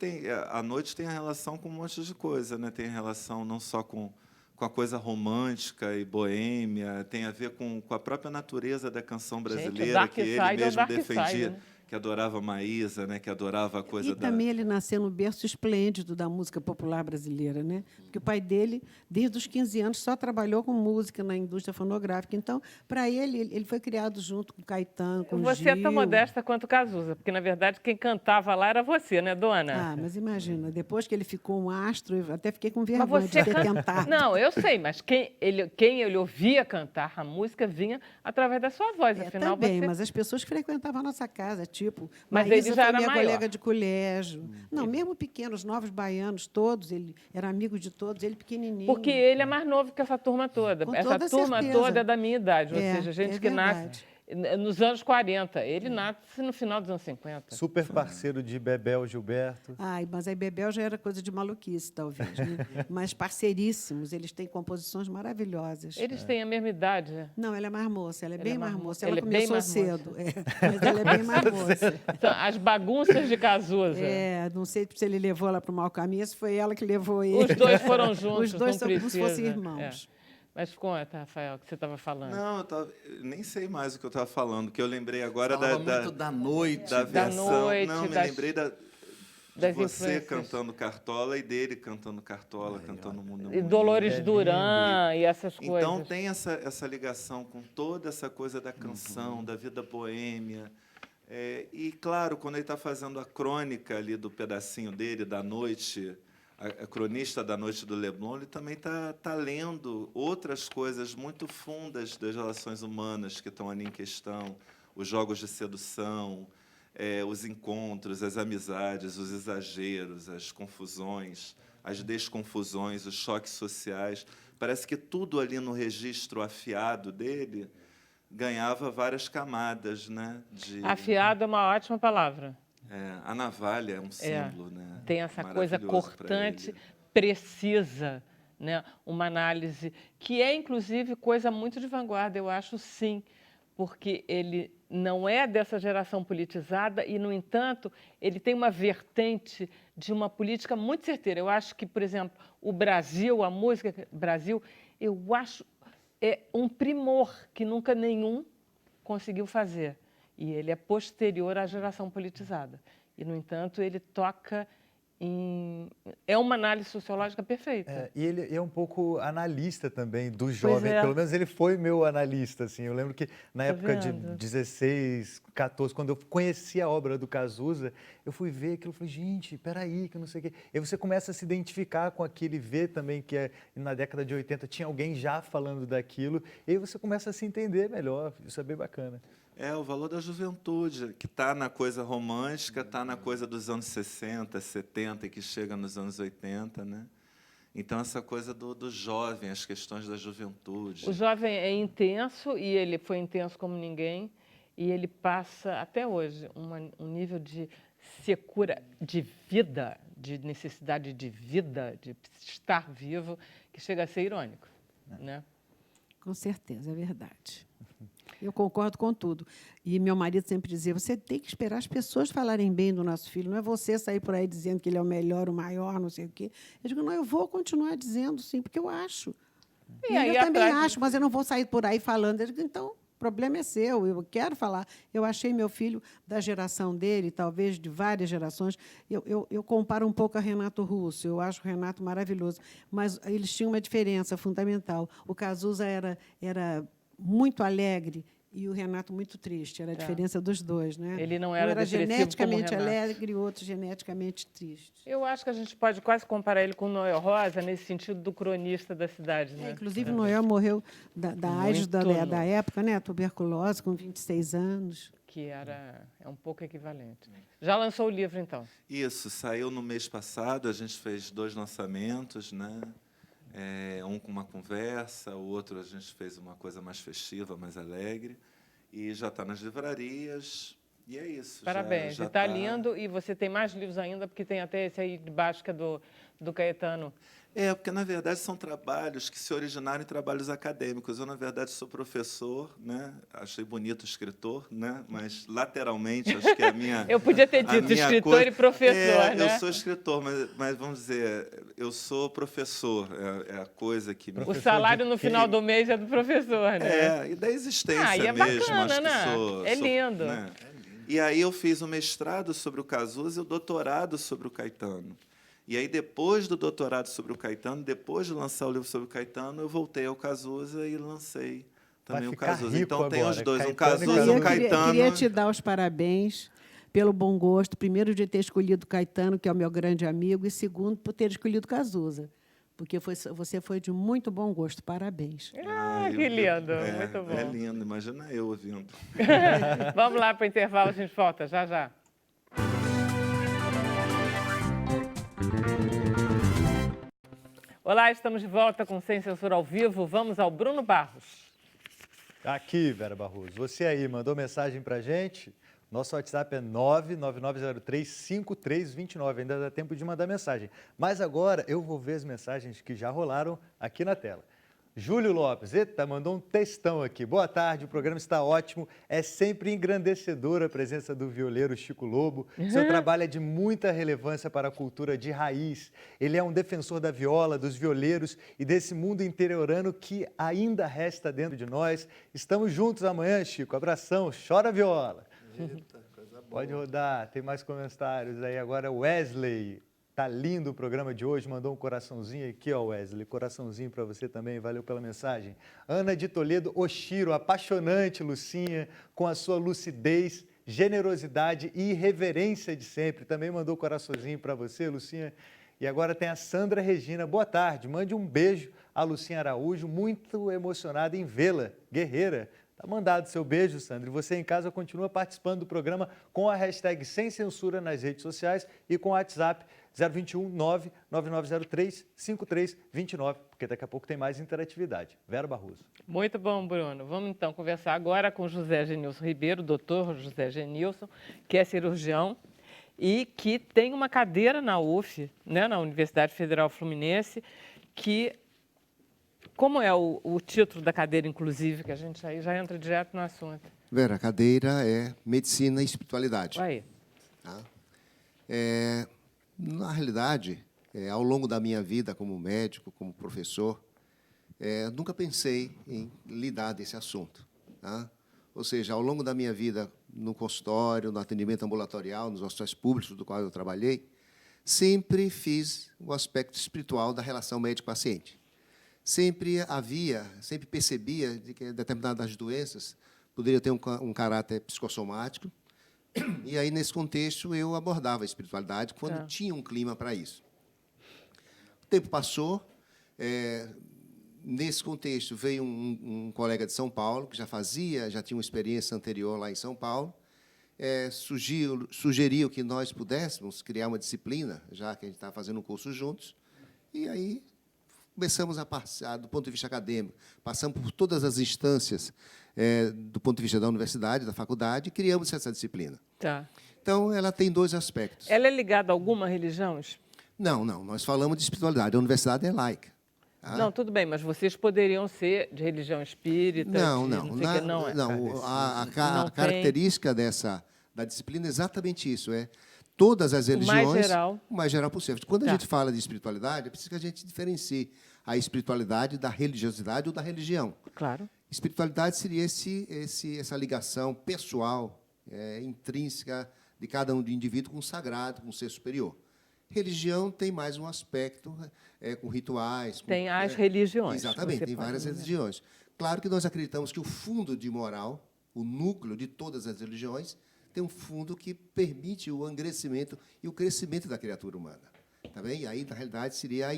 a noite tem a relação com um monte de coisa, né? Tem a relação não só com a coisa romântica e boêmia, tem a ver com a própria natureza da canção brasileira, Dark que ele Side é o mesmo Dark defendia, Side, né? que adorava a Maísa, né? Que adorava a coisa E também ele nasceu no berço esplêndido da música popular brasileira, né? Porque o pai dele, desde os 15 anos, só trabalhou com música na indústria fonográfica. Então, para ele foi criado junto com Caetano, com Você Gil. é tão modesta quanto Cazuza, porque, na verdade, quem cantava lá era você, né, dona? Ah, mas imagina, depois que ele ficou um astro, eu até fiquei com Mas vergonha de você ter tentado. Não, eu sei, mas quem ele ouvia cantar, a música vinha através da sua voz. Afinal, também, você... mas as pessoas que frequentavam a nossa casa, tipo, Mas Maísa ele já foi era minha maior. colega de colégio. Não, mesmo pequenos, novos baianos, todos, ele era amigo de todos, ele pequenininho. Porque ele é mais novo que essa turma toda. Com Essa toda turma certeza. toda é da minha idade, ou É, seja, gente é que verdade. nasce nos anos 40. Ele nasce no final dos anos 50. Super parceiro de Bebel Gilberto. Ai, mas aí Bebel já era coisa de maluquice, talvez, né? Mas parceiríssimos, eles têm composições maravilhosas. Eles têm a mesma idade, né? Não, ela é mais moça, ela é bem é mais mais moça. moça. Ela Ela é bem começou mais moça. cedo, mas ela é bem mais moça. Então, as bagunças de Cazuza. Não sei se ele levou ela para o mau caminho, se foi ela que levou ele. Os dois foram juntos, Os dois não são como se precisa. fossem irmãos. É. Mas conta, Rafael, o que você estava falando. Não, eu nem sei mais o que eu estava falando, que eu lembrei agora Falava muito da noite. da Da versão. noite, Não, me das- lembrei de das você influências. cantando Cartola e dele cantando Cartola, cantando o Mundo é E Bonito. Dolores É Duran e essas coisas. Então tem essa ligação com toda essa coisa da canção, da vida boêmia. E, claro, quando ele está fazendo a crônica ali do pedacinho dele, da noite, a cronista da noite do Leblon, ele também tá lendo outras coisas muito fundas das relações humanas que estão ali em questão, os jogos de sedução, os encontros, as amizades, os exageros, as confusões, as desconfusões, os choques sociais. Parece que tudo ali no registro afiado dele ganhava várias camadas, né? Afiado é uma ótima palavra. A navalha é um símbolo, né? Tem essa coisa Maravilhoso pra cortante, ele. precisa, né? Uma análise que é, inclusive, coisa muito de vanguarda, eu acho, sim, porque ele não é dessa geração politizada e, no entanto, ele tem uma vertente de uma política muito certeira. Eu acho que, por exemplo, o Brasil, a música Brasil, eu acho um primor que nunca nenhum conseguiu fazer. E ele é posterior à geração politizada. E, no entanto, ele toca em... É uma análise sociológica perfeita. E ele é um pouco analista também do jovem. é. Pelo menos ele foi meu analista, assim. Eu lembro que na época de vendo? 16, 14, quando eu conheci a obra do Cazuza, eu fui ver aquilo e falei, gente, peraí, que não sei o quê. E aí você começa a se identificar com aquilo e ver também que na década de 80 tinha alguém já falando daquilo. E aí você começa a se entender melhor. Isso é bem bacana. O valor da juventude, que está na coisa romântica, está na coisa dos anos 60, 70 e que chega nos anos 80, né? Então, essa coisa do jovem, as questões da juventude. O jovem é intenso, e ele foi intenso como ninguém, e ele passa, até hoje, um nível de secura de vida, de necessidade de vida, de estar vivo, que chega a ser irônico, né? Com certeza, é verdade. Eu concordo com tudo. E meu marido sempre dizia, você tem que esperar as pessoas falarem bem do nosso filho, não é você sair por aí dizendo que ele é o melhor, o maior, não sei o quê. Eu digo, não, eu vou continuar dizendo sim, porque eu acho. E aí, eu também atrás- acho, mas eu não vou sair por aí falando. Eu digo, então, o problema é seu, eu quero falar. Eu achei meu filho da geração dele, talvez de várias gerações. Eu comparo um pouco a Renato Russo, eu acho o Renato maravilhoso, mas eles tinham uma diferença fundamental. O Cazuza era muito alegre e o Renato muito triste. Era a diferença dos dois, né? Ele não Um era era depressivo geneticamente como o Renato. alegre e o outro geneticamente triste. Eu acho que a gente pode quase comparar ele com o Noel Rosa, nesse sentido do cronista da cidade, né? Inclusive, Noel morreu da AIDS da Muito época, né? Tuberculose, com 26 anos. Que é um pouco equivalente. Já lançou o livro, então? Isso, saiu no mês passado, a gente fez 2 lançamentos, né? Um com uma conversa, o outro a gente fez uma coisa mais festiva, mais alegre, e já está nas livrarias, E é isso. Parabéns. Já Está lindo. E você tem mais livros ainda, porque tem até esse aí de baixo, que é do Caetano. Porque, na verdade, são trabalhos que se originaram em trabalhos acadêmicos. Eu, na verdade, sou professor, né? Achei bonito escritor, né? Mas, lateralmente, acho que é a minha... Eu podia ter dito escritor e professor, né? Eu sou escritor, mas, vamos dizer, eu sou professor. É a coisa que... O salário no final do mês é do professor, né? E da existência e é mesmo. bacana, acho que né? É lindo. Né? E aí eu fiz o mestrado sobre o Cazuza e o doutorado sobre o Caetano. E aí, depois do doutorado sobre o Caetano, depois de lançar o livro sobre o Caetano, eu voltei ao Cazuza e lancei também o Cazuza. Então, tem os dois, um Cazuza e um Caetano. Eu queria te dar os parabéns pelo bom gosto, primeiro, de ter escolhido Caetano, que é o meu grande amigo, e segundo, por ter escolhido Cazuza, porque você foi de muito bom gosto. Parabéns. Que lindo, muito bom. É lindo, imagina eu ouvindo. Vamos lá para o intervalo, a gente volta já já. Olá, estamos de volta com Sem Censura ao vivo. Vamos ao Bruno Barros. Aqui, Vera Barroso. Você aí mandou mensagem para a gente? Nosso WhatsApp é 99903-5329. Ainda dá tempo de mandar mensagem. Mas agora eu vou ver as mensagens que já rolaram aqui na tela. Júlio Lopes, mandou um textão aqui. Boa tarde, o programa está ótimo. É sempre engrandecedora a presença do violeiro Chico Lobo. Seu trabalho é de muita relevância para a cultura de raiz. Ele é um defensor da viola, dos violeiros e desse mundo interiorano que ainda resta dentro de nós. Estamos juntos amanhã, Chico. Abração, chora viola. Eita, coisa boa. Pode rodar, tem mais comentários aí. Agora Wesley. Tá lindo o programa de hoje, mandou um coraçãozinho aqui, ó, Wesley. Coraçãozinho para você também, valeu pela mensagem. Ana de Toledo, Oshiro, apaixonante, Lucinha, com a sua lucidez, generosidade e irreverência de sempre. Também mandou coraçãozinho para você, Lucinha. E agora tem a Sandra Regina, boa tarde. Mande um beijo à Lucinha Araújo, muito emocionada em vê-la, guerreira. Tá mandado seu beijo, Sandra. E você em casa continua participando do programa com a hashtag Sem Censura nas redes sociais e com o WhatsApp 021 99903 5329, porque daqui a pouco tem mais interatividade. Vera Barroso. Muito bom, Bruno. Vamos então conversar agora com José Genilson Ribeiro, doutor José Genilson, que é cirurgião e que tem uma cadeira na UF, né, na Universidade Federal Fluminense, que... Como é o título da cadeira, inclusive, que a gente aí já entra direto no assunto? Vera, a cadeira é Medicina e Espiritualidade. Aí. Tá? Na realidade, ao longo da minha vida como médico, como professor, nunca pensei em lidar desse assunto. Tá? Ou seja, ao longo da minha vida no consultório, no atendimento ambulatorial, nos hospitais públicos do qual eu trabalhei, sempre fiz o aspecto espiritual da relação médico-paciente. Sempre percebia de que determinadas doenças poderiam ter um caráter psicossomático, e aí, nesse contexto, eu abordava a espiritualidade quando tinha um clima para isso. O tempo passou, nesse contexto, veio um colega de São Paulo, que já tinha uma experiência anterior lá em São Paulo, sugeriu que nós pudéssemos criar uma disciplina, já que a gente estava fazendo um curso juntos, e aí começamos a passar, do ponto de vista acadêmico, passamos por todas as instâncias do ponto de vista da universidade, da faculdade, e criamos essa disciplina. Tá. Então, ela tem dois aspectos. Ela é ligada a alguma religião? Não, nós falamos de espiritualidade. A universidade é laica. Tá? Não, tudo bem, mas vocês poderiam ser de religião espírita? Não. A característica da disciplina é exatamente isso. Todas as religiões, o mais geral possível. Quando a gente fala de espiritualidade, é preciso que a gente diferencie a espiritualidade da religiosidade ou da religião. Claro. Espiritualidade seria essa ligação pessoal, intrínseca de cada um do indivíduo com o sagrado, com o ser superior. Religião tem mais um aspecto com rituais. Tem as religiões. Exatamente, tem várias religiões. Claro que nós acreditamos que o fundo de moral, o núcleo de todas as religiões, tem um fundo que permite o engrandecimento e o crescimento da criatura humana. Tá bem? E aí, na realidade, seria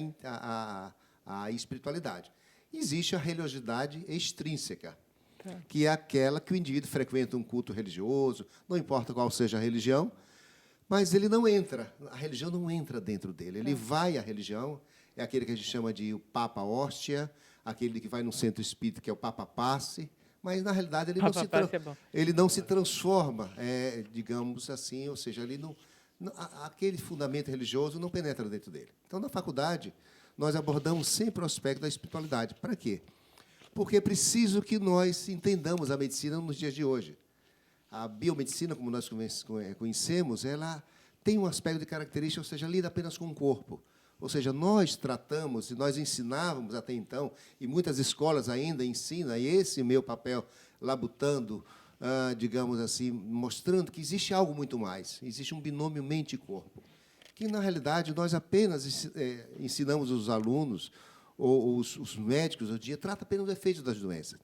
a espiritualidade. Existe a religiosidade extrínseca, que é aquela que o indivíduo frequenta um culto religioso, não importa qual seja a religião, mas ele não entra, a religião não entra dentro dele. Ele vai à religião, é aquele que a gente chama de o Papa Hóstia, aquele que vai no centro espírita, que é o Papa Passe, mas, na realidade, ele não se transforma, digamos assim, ou seja, ele aquele fundamento religioso não penetra dentro dele. Então, na faculdade, nós abordamos sempre o aspecto da espiritualidade. Para quê? Porque é preciso que nós entendamos a medicina nos dias de hoje. A biomedicina, como nós conhecemos, ela tem um aspecto de característica, ou seja, lida apenas com o corpo. Ou seja, nós tratamos, e nós ensinávamos até então, e muitas escolas ainda ensinam, e esse meu papel labutando, digamos assim, mostrando que existe algo muito mais, existe um binômio mente e corpo, que, na realidade, nós apenas ensinamos os alunos, ou os médicos, hoje em dia, tratam apenas os efeitos das doenças.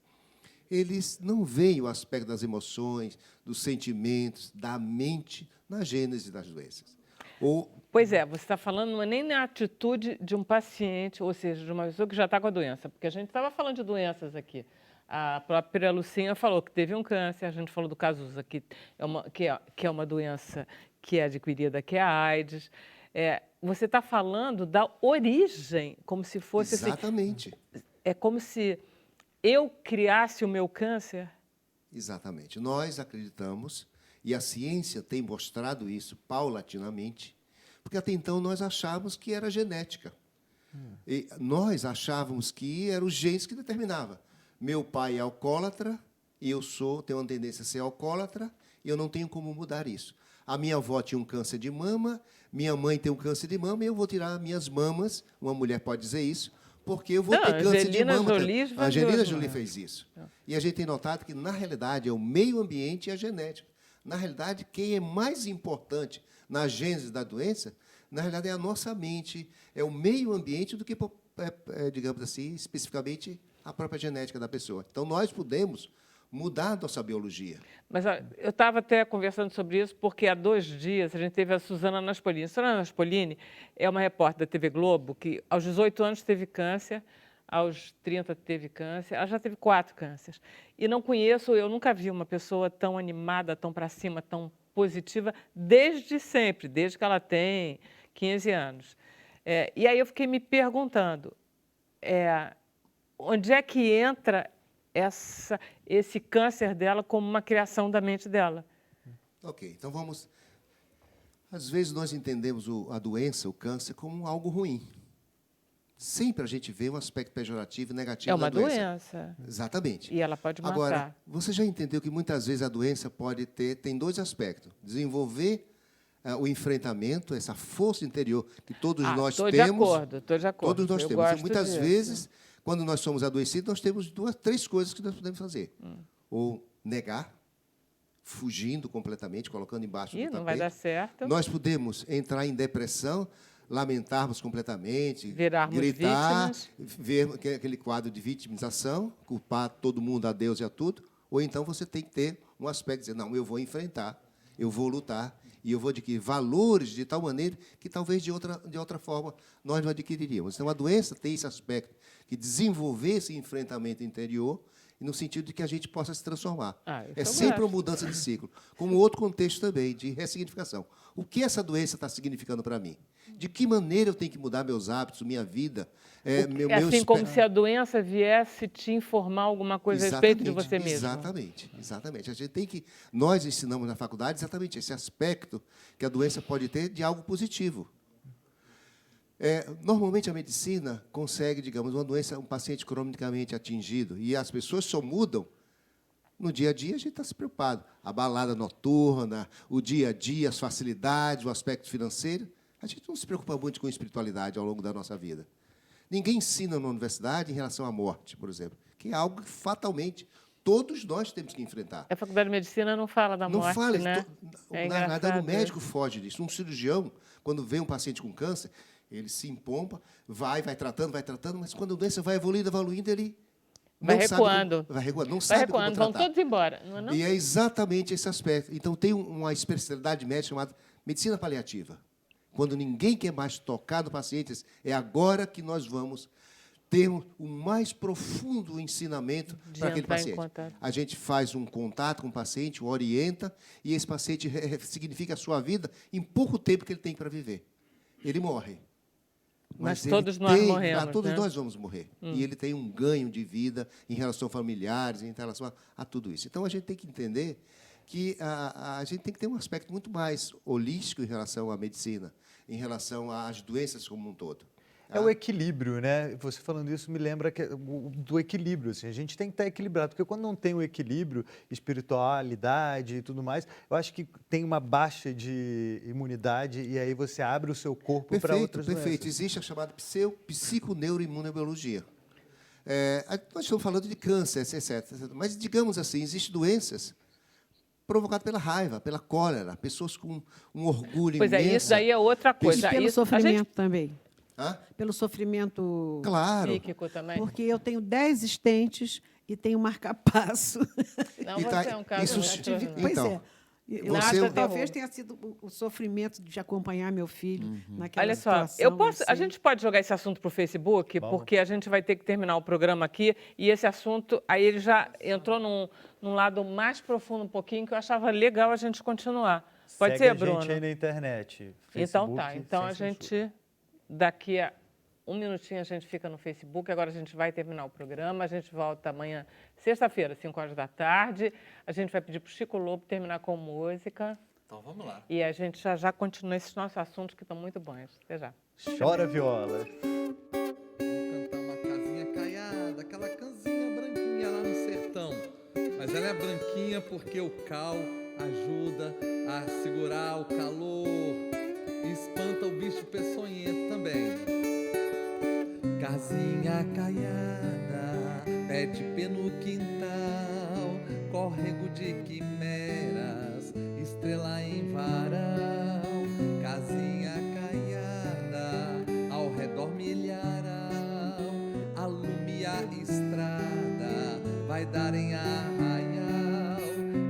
Eles não veem o aspecto das emoções, dos sentimentos, da mente, na gênese das doenças. Pois é, você está falando não é nem na atitude de um paciente, ou seja, de uma pessoa que já está com a doença, porque a gente estava falando de doenças aqui. A própria Lucinha falou que teve um câncer, a gente falou do Cazuza, que é uma doença que é adquirida, que é a AIDS. Você está falando da origem, como se fosse... Exatamente. Assim, é como se eu criasse o meu câncer? Exatamente. Nós acreditamos, e a ciência tem mostrado isso paulatinamente, porque até então nós achávamos que era genética. E nós achávamos que eram os genes que determinavam. Meu pai é alcoólatra, e eu tenho uma tendência a ser alcoólatra, e eu não tenho como mudar isso. A minha avó tinha um câncer de mama, minha mãe tem um câncer de mama, e eu vou tirar minhas mamas, uma mulher pode dizer isso, porque eu vou ter câncer de mama. A Angelina Jolie fez isso. E a gente tem notado que, na realidade, é o meio ambiente e a genética. Na realidade, quem é mais importante na gênese da doença, na realidade, é a nossa mente, é o meio ambiente do que, digamos assim, especificamente, a própria genética da pessoa. Então, nós podemos mudar a nossa biologia. Mas eu estava até conversando sobre isso, porque há 2 dias a gente teve a Suzana Naspolini. A Suzana Naspolini é uma repórter da TV Globo que, aos 18 anos, teve câncer, aos 30 teve câncer, ela já teve 4 cânceres. E eu nunca vi uma pessoa tão animada, tão para cima, tão positiva, desde sempre, desde que ela tem 15 anos. E aí eu fiquei me perguntando, onde é que entra esse câncer dela como uma criação da mente dela? Ok, então vamos... Às vezes nós entendemos a doença, o câncer, como algo ruim. Sempre a gente vê um aspecto pejorativo e negativo da doença. É uma doença. Exatamente. E ela pode matar. Agora, você já entendeu que muitas vezes a doença tem 2 aspectos. Desenvolver o enfrentamento, essa força interior que todos nós temos. Estou de acordo. Todos nós temos. E muitas vezes, quando nós somos adoecidos, nós temos 2, 3 coisas que nós podemos fazer. Ou negar, fugindo completamente, colocando embaixo do tapete. Não vai dar certo. Nós podemos entrar em depressão, lamentarmos completamente, virarmos gritar, vítimas. Ver aquele quadro de vitimização, culpar todo mundo, a Deus e a tudo. Ou então você tem que ter um aspecto de dizer, não, eu vou enfrentar, eu vou lutar, e eu vou adquirir valores de tal maneira que talvez de outra forma nós não adquiriríamos. Então, a doença tem esse aspecto, que desenvolver esse enfrentamento interior, no sentido de que a gente possa se transformar. É sempre uma mudança de ciclo. Como outro contexto também, de ressignificação. O que essa doença está significando para mim? De que maneira eu tenho que mudar meus hábitos, minha vida? Como se a doença viesse te informar alguma coisa a respeito de você mesmo. Exatamente. A gente tem que... Nós ensinamos na faculdade exatamente esse aspecto que a doença pode ter de algo positivo. Normalmente, a medicina consegue, digamos, uma doença, um paciente cronicamente atingido, e as pessoas só mudam no dia a dia, a gente está se preocupado. A balada noturna, o dia a dia, as facilidades, o aspecto financeiro. A gente não se preocupa muito com espiritualidade ao longo da nossa vida. Ninguém ensina na universidade em relação à morte, por exemplo, que é algo que, fatalmente, todos nós temos que enfrentar. A faculdade de medicina não fala da morte, fala, né? Na verdade, o médico foge disso. Um cirurgião, quando vê um paciente com câncer, ele se empompa, vai tratando, mas quando a doença vai evoluindo, ele vai recuando. Não sabe como tratar. Vão todos embora, não é não? E é exatamente esse aspecto. Então, tem uma especialidade médica chamada medicina paliativa. Quando ninguém quer mais tocar no paciente, é agora que nós vamos ter o mais profundo ensinamento para aquele paciente. A gente faz um contato com o paciente, o orienta, e esse paciente significa a sua vida em pouco tempo que ele tem para viver. Ele morre. Mas ele todos nós morremos, todos né? nós vamos morrer. E ele tem um ganho de vida em relação a familiares, em relação a tudo isso. Então, a gente tem que entender que a gente tem que ter um aspecto muito mais holístico em relação à medicina, em relação às doenças como um todo. É o equilíbrio, né? Você falando isso me lembra do equilíbrio. Assim. A gente tem que estar equilibrado, porque quando não tem o equilíbrio, espiritualidade e tudo mais, eu acho que tem uma baixa de imunidade e aí você abre o seu corpo para outras doenças. Perfeito. Existe a chamada psiconeuroimunobiologia. Nós estamos falando de câncer, etc. Mas, digamos assim, existem doenças provocadas pela raiva, pela cólera, pessoas com um orgulho Pois imenso. é, isso daí é outra coisa. E pelo Isso, sofrimento também. Hã? Pelo sofrimento Claro. psíquico também. Porque eu tenho 10 estentes e tenho marca-passo. Não, E você tá- é um caso isso muito tive- transtornado. Pois Então, é. Eu Nada acho que derruba. talvez tenha sido o sofrimento de acompanhar meu filho naquela Olha só, situação. a assim. gente pode jogar esse assunto para o Facebook, porque a gente vai ter que terminar o programa aqui, e esse assunto, aí ele já entrou num lado mais profundo um pouquinho, que eu achava legal a gente continuar. Pode Segue ser, a Bruno? gente aí na internet. Então tá, Facebook, então a sem gente, censura. daqui a um minutinho a gente fica no Facebook, agora a gente vai terminar o programa, a gente volta amanhã, sexta-feira, 5 horas da tarde, a gente vai pedir para o Chico Lobo terminar com música, Então vamos lá. e a gente já continua esses nossos assuntos que estão muito bons. Até já. Chora viola. Vamos cantar uma casinha caiada, aquela canzinha branquinha lá no sertão. Mas ela é branquinha porque o cal ajuda a segurar o calor e espanta o bicho peçonhento também. Casinha caiada, pé de pé no quintal, córrego de quimeras, estrela em varal. Casinha caiada, ao redor milharal, alume a estrada, vai dar em arraial.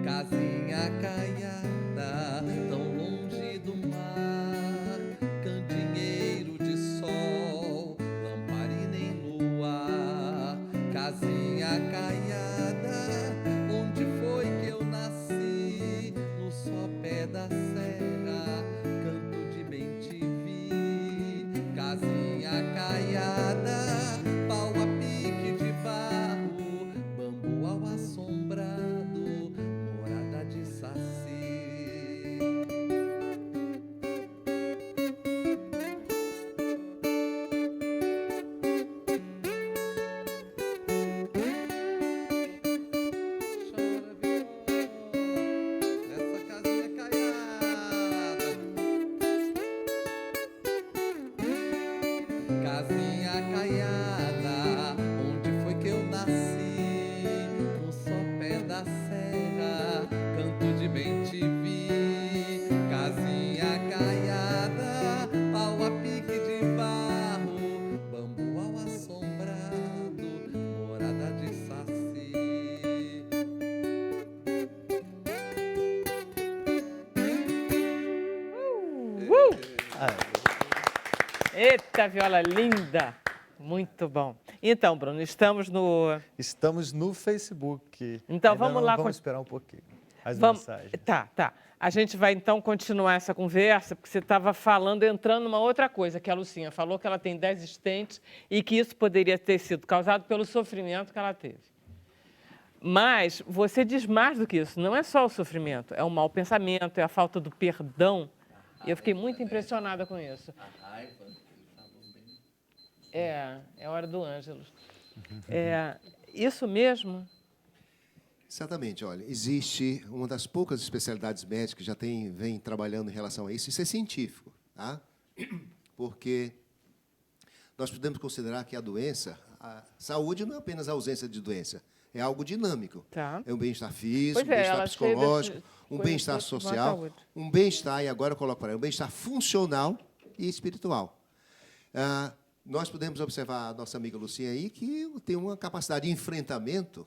Casinha caiada, tão longe do mar, candeeiro de sol, lamparina em luar. Casinha caiada, onde foi que eu nasci? No sopé da serra, canto de bem te vi. Casinha caiada, pau a pique de barro, bambu ao assombrado, morada de saci. Chora viola, nessa casinha caiada. Casinha caiada, onde foi que eu nasci? No sopé da serra, canto de bem te vi. Casinha caiada, pau a pique de barro, bambu ao assombrado, morada de saci. Eita, viola linda! Muito bom. Então, Bruno, estamos no... Estamos no Facebook. Então, Ainda vamos não lá Vamos esperar um pouquinho. As Vamos... mensagens. Tá. A gente vai, então, continuar essa conversa, porque você estava falando, entrando numa outra coisa, que a Lucinha falou que ela tem 10 estentes e que isso poderia ter sido causado pelo sofrimento que ela teve. Mas você diz mais do que isso. Não é só o sofrimento, é o mau pensamento, é a falta do perdão. E eu fiquei muito impressionada com isso. É hora do Ângelos. Isso mesmo? Exatamente, olha, existe uma das poucas especialidades médicas que já vem trabalhando em relação a isso. Isso é científico, tá? Porque nós podemos considerar que a doença, a saúde não é apenas a ausência de doença, é algo dinâmico. Tá. É um bem-estar físico, Pois um bem-estar ela cheia psicológico, dessas um coisas bem-estar todas, boa social, saúde. um bem-estar, e agora eu coloco para ela, um bem-estar funcional e espiritual. Nós podemos observar a nossa amiga Lucinha aí, que tem uma capacidade de enfrentamento,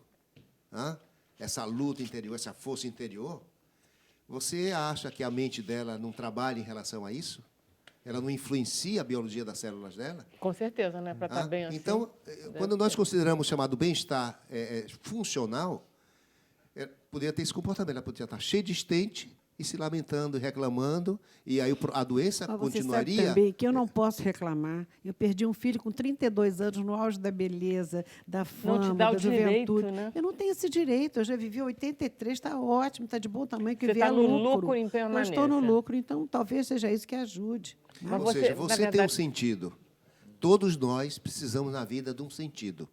essa luta interior, essa força interior. Você acha que a mente dela não trabalha em relação a isso? Ela não influencia a biologia das células dela? Com certeza, né? Para estar bem assim. Então, quando nós consideramos o chamado bem-estar funcional, poderia ter esse comportamento. Ela poderia estar cheia de estente, e se lamentando, reclamando, e aí a doença Mas você continuaria. sabe também que eu não posso reclamar. Eu perdi um filho com 32 anos, no auge da beleza, da Não te fama, dá o da juventude. direito, né? Eu não tenho esse direito. Eu já vivi 83, está ótimo, está de bom tamanho, que Você vier está no lucro. lucro em Eu estou no permanência. lucro, então talvez seja isso que ajude. Mas Ou seja, na você tem um verdade, sentido. Todos nós precisamos na vida de um sentido.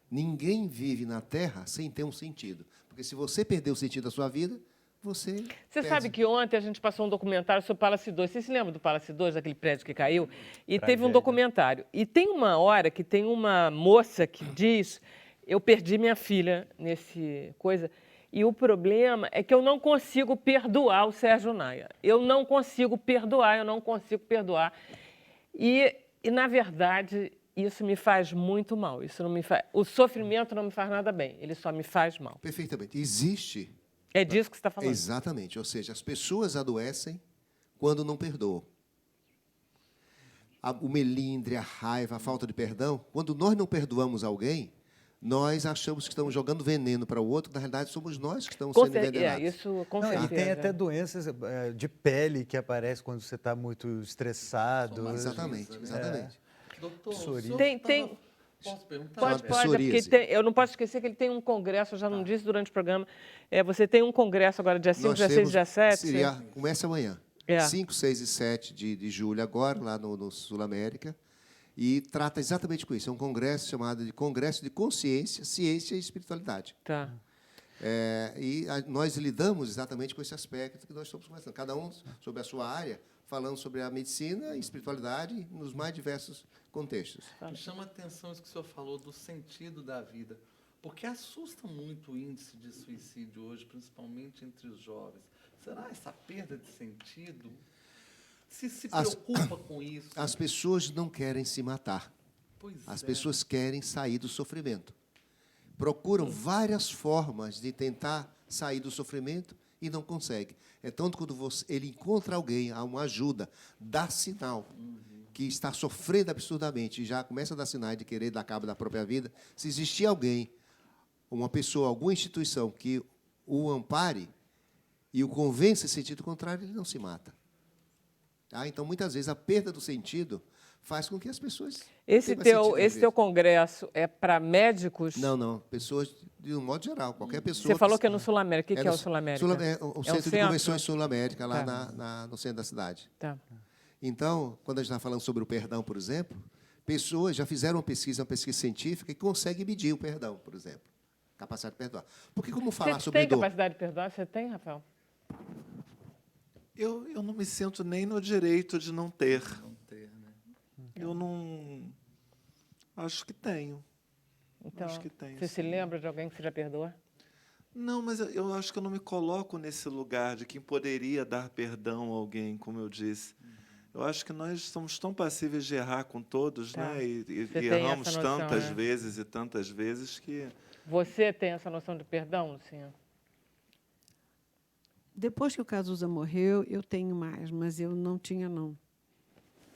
Ninguém vive na Terra sem ter um sentido. Porque se você perder o sentido da sua vida, você perde. sabe que ontem a gente passou um documentário sobre o Palace 2. Você se lembra do Palace 2, daquele prédio que caiu? E teve um documentário. E tem uma hora que tem uma moça que diz: eu perdi minha filha nesse coisa. E o problema é que eu não consigo perdoar o Sérgio Naia. Eu não consigo perdoar. E na verdade, isso me faz muito mal. Isso não me faz... O sofrimento não me faz nada bem. Ele só me faz mal. Perfeitamente. Existe. É disso que você está falando. Exatamente. Ou seja, as pessoas adoecem quando não perdoam. O melindre, a raiva, a falta de perdão, quando nós não perdoamos alguém, nós achamos que estamos jogando veneno para o outro, na realidade somos nós que estamos sendo envenenados. Isso com Não, certeza. e tem até doenças de pele que aparecem quando você está muito estressado. Exatamente, exatamente. Doutor, Psoríase. o senhor Tem- tava- Posso perguntar? Pode, Chama porque psoríase. eu não posso esquecer que ele tem um congresso, eu já não disse durante o programa. Você tem um congresso agora, dia 5, Nós 16, temos- 17. Começa amanhã. É. 5, 6 e 7 de julho, agora, lá no Sul América. E trata exatamente com isso. É um congresso chamado de Congresso de Consciência, Ciência e Espiritualidade. Tá. Nós lidamos exatamente com esse aspecto que nós estamos conversando. Cada um sobre a sua área, falando sobre a medicina e espiritualidade nos mais diversos contextos. Me chama a atenção isso que o senhor falou do sentido da vida, porque assusta muito o índice de suicídio hoje, principalmente entre os jovens. Será essa perda de sentido? Se preocupa com isso? As pessoas não querem se matar. Pois As é. pessoas querem sair do sofrimento. Procuram várias formas de tentar sair do sofrimento e não conseguem. É tanto quando ele encontra alguém, há uma ajuda, dá sinal que está sofrendo absurdamente e já começa a dar sinais de querer dar cabo da própria vida. Se existir alguém, uma pessoa, alguma instituição que o ampare e o convence em sentido contrário, ele não se mata. Então, muitas vezes, a perda do sentido faz com que as pessoas... Esse tenham sentido na teu vida. congresso é para médicos? Não. Pessoas, de um modo geral, qualquer pessoa... Você falou que é no Sul América. O que é o Sul América? O Centro de Convenções Sul América, lá no centro da cidade. Tá. Então, quando a gente está falando sobre o perdão, por exemplo, pessoas já fizeram uma pesquisa científica e conseguem medir o perdão, por exemplo. Capacidade de perdoar. Porque como falar Você sobre tem dor? capacidade de perdoar? Você tem, Rafael? Eu não me sinto nem no direito de não ter. Né? Eu não... Acho que tenho. Então, Acho que tem, você se sim. lembra de alguém que você já perdoou? Não, mas eu acho que eu não me coloco nesse lugar de quem poderia dar perdão a alguém, como eu disse. Eu acho que nós somos tão passíveis de errar com todos, Tá. né? E Você tem erramos essa noção, tantas né? vezes e tantas vezes que... Você tem essa noção de perdão, Luciana? Depois que o Cazuza morreu, eu tenho mais, mas eu não tinha, não.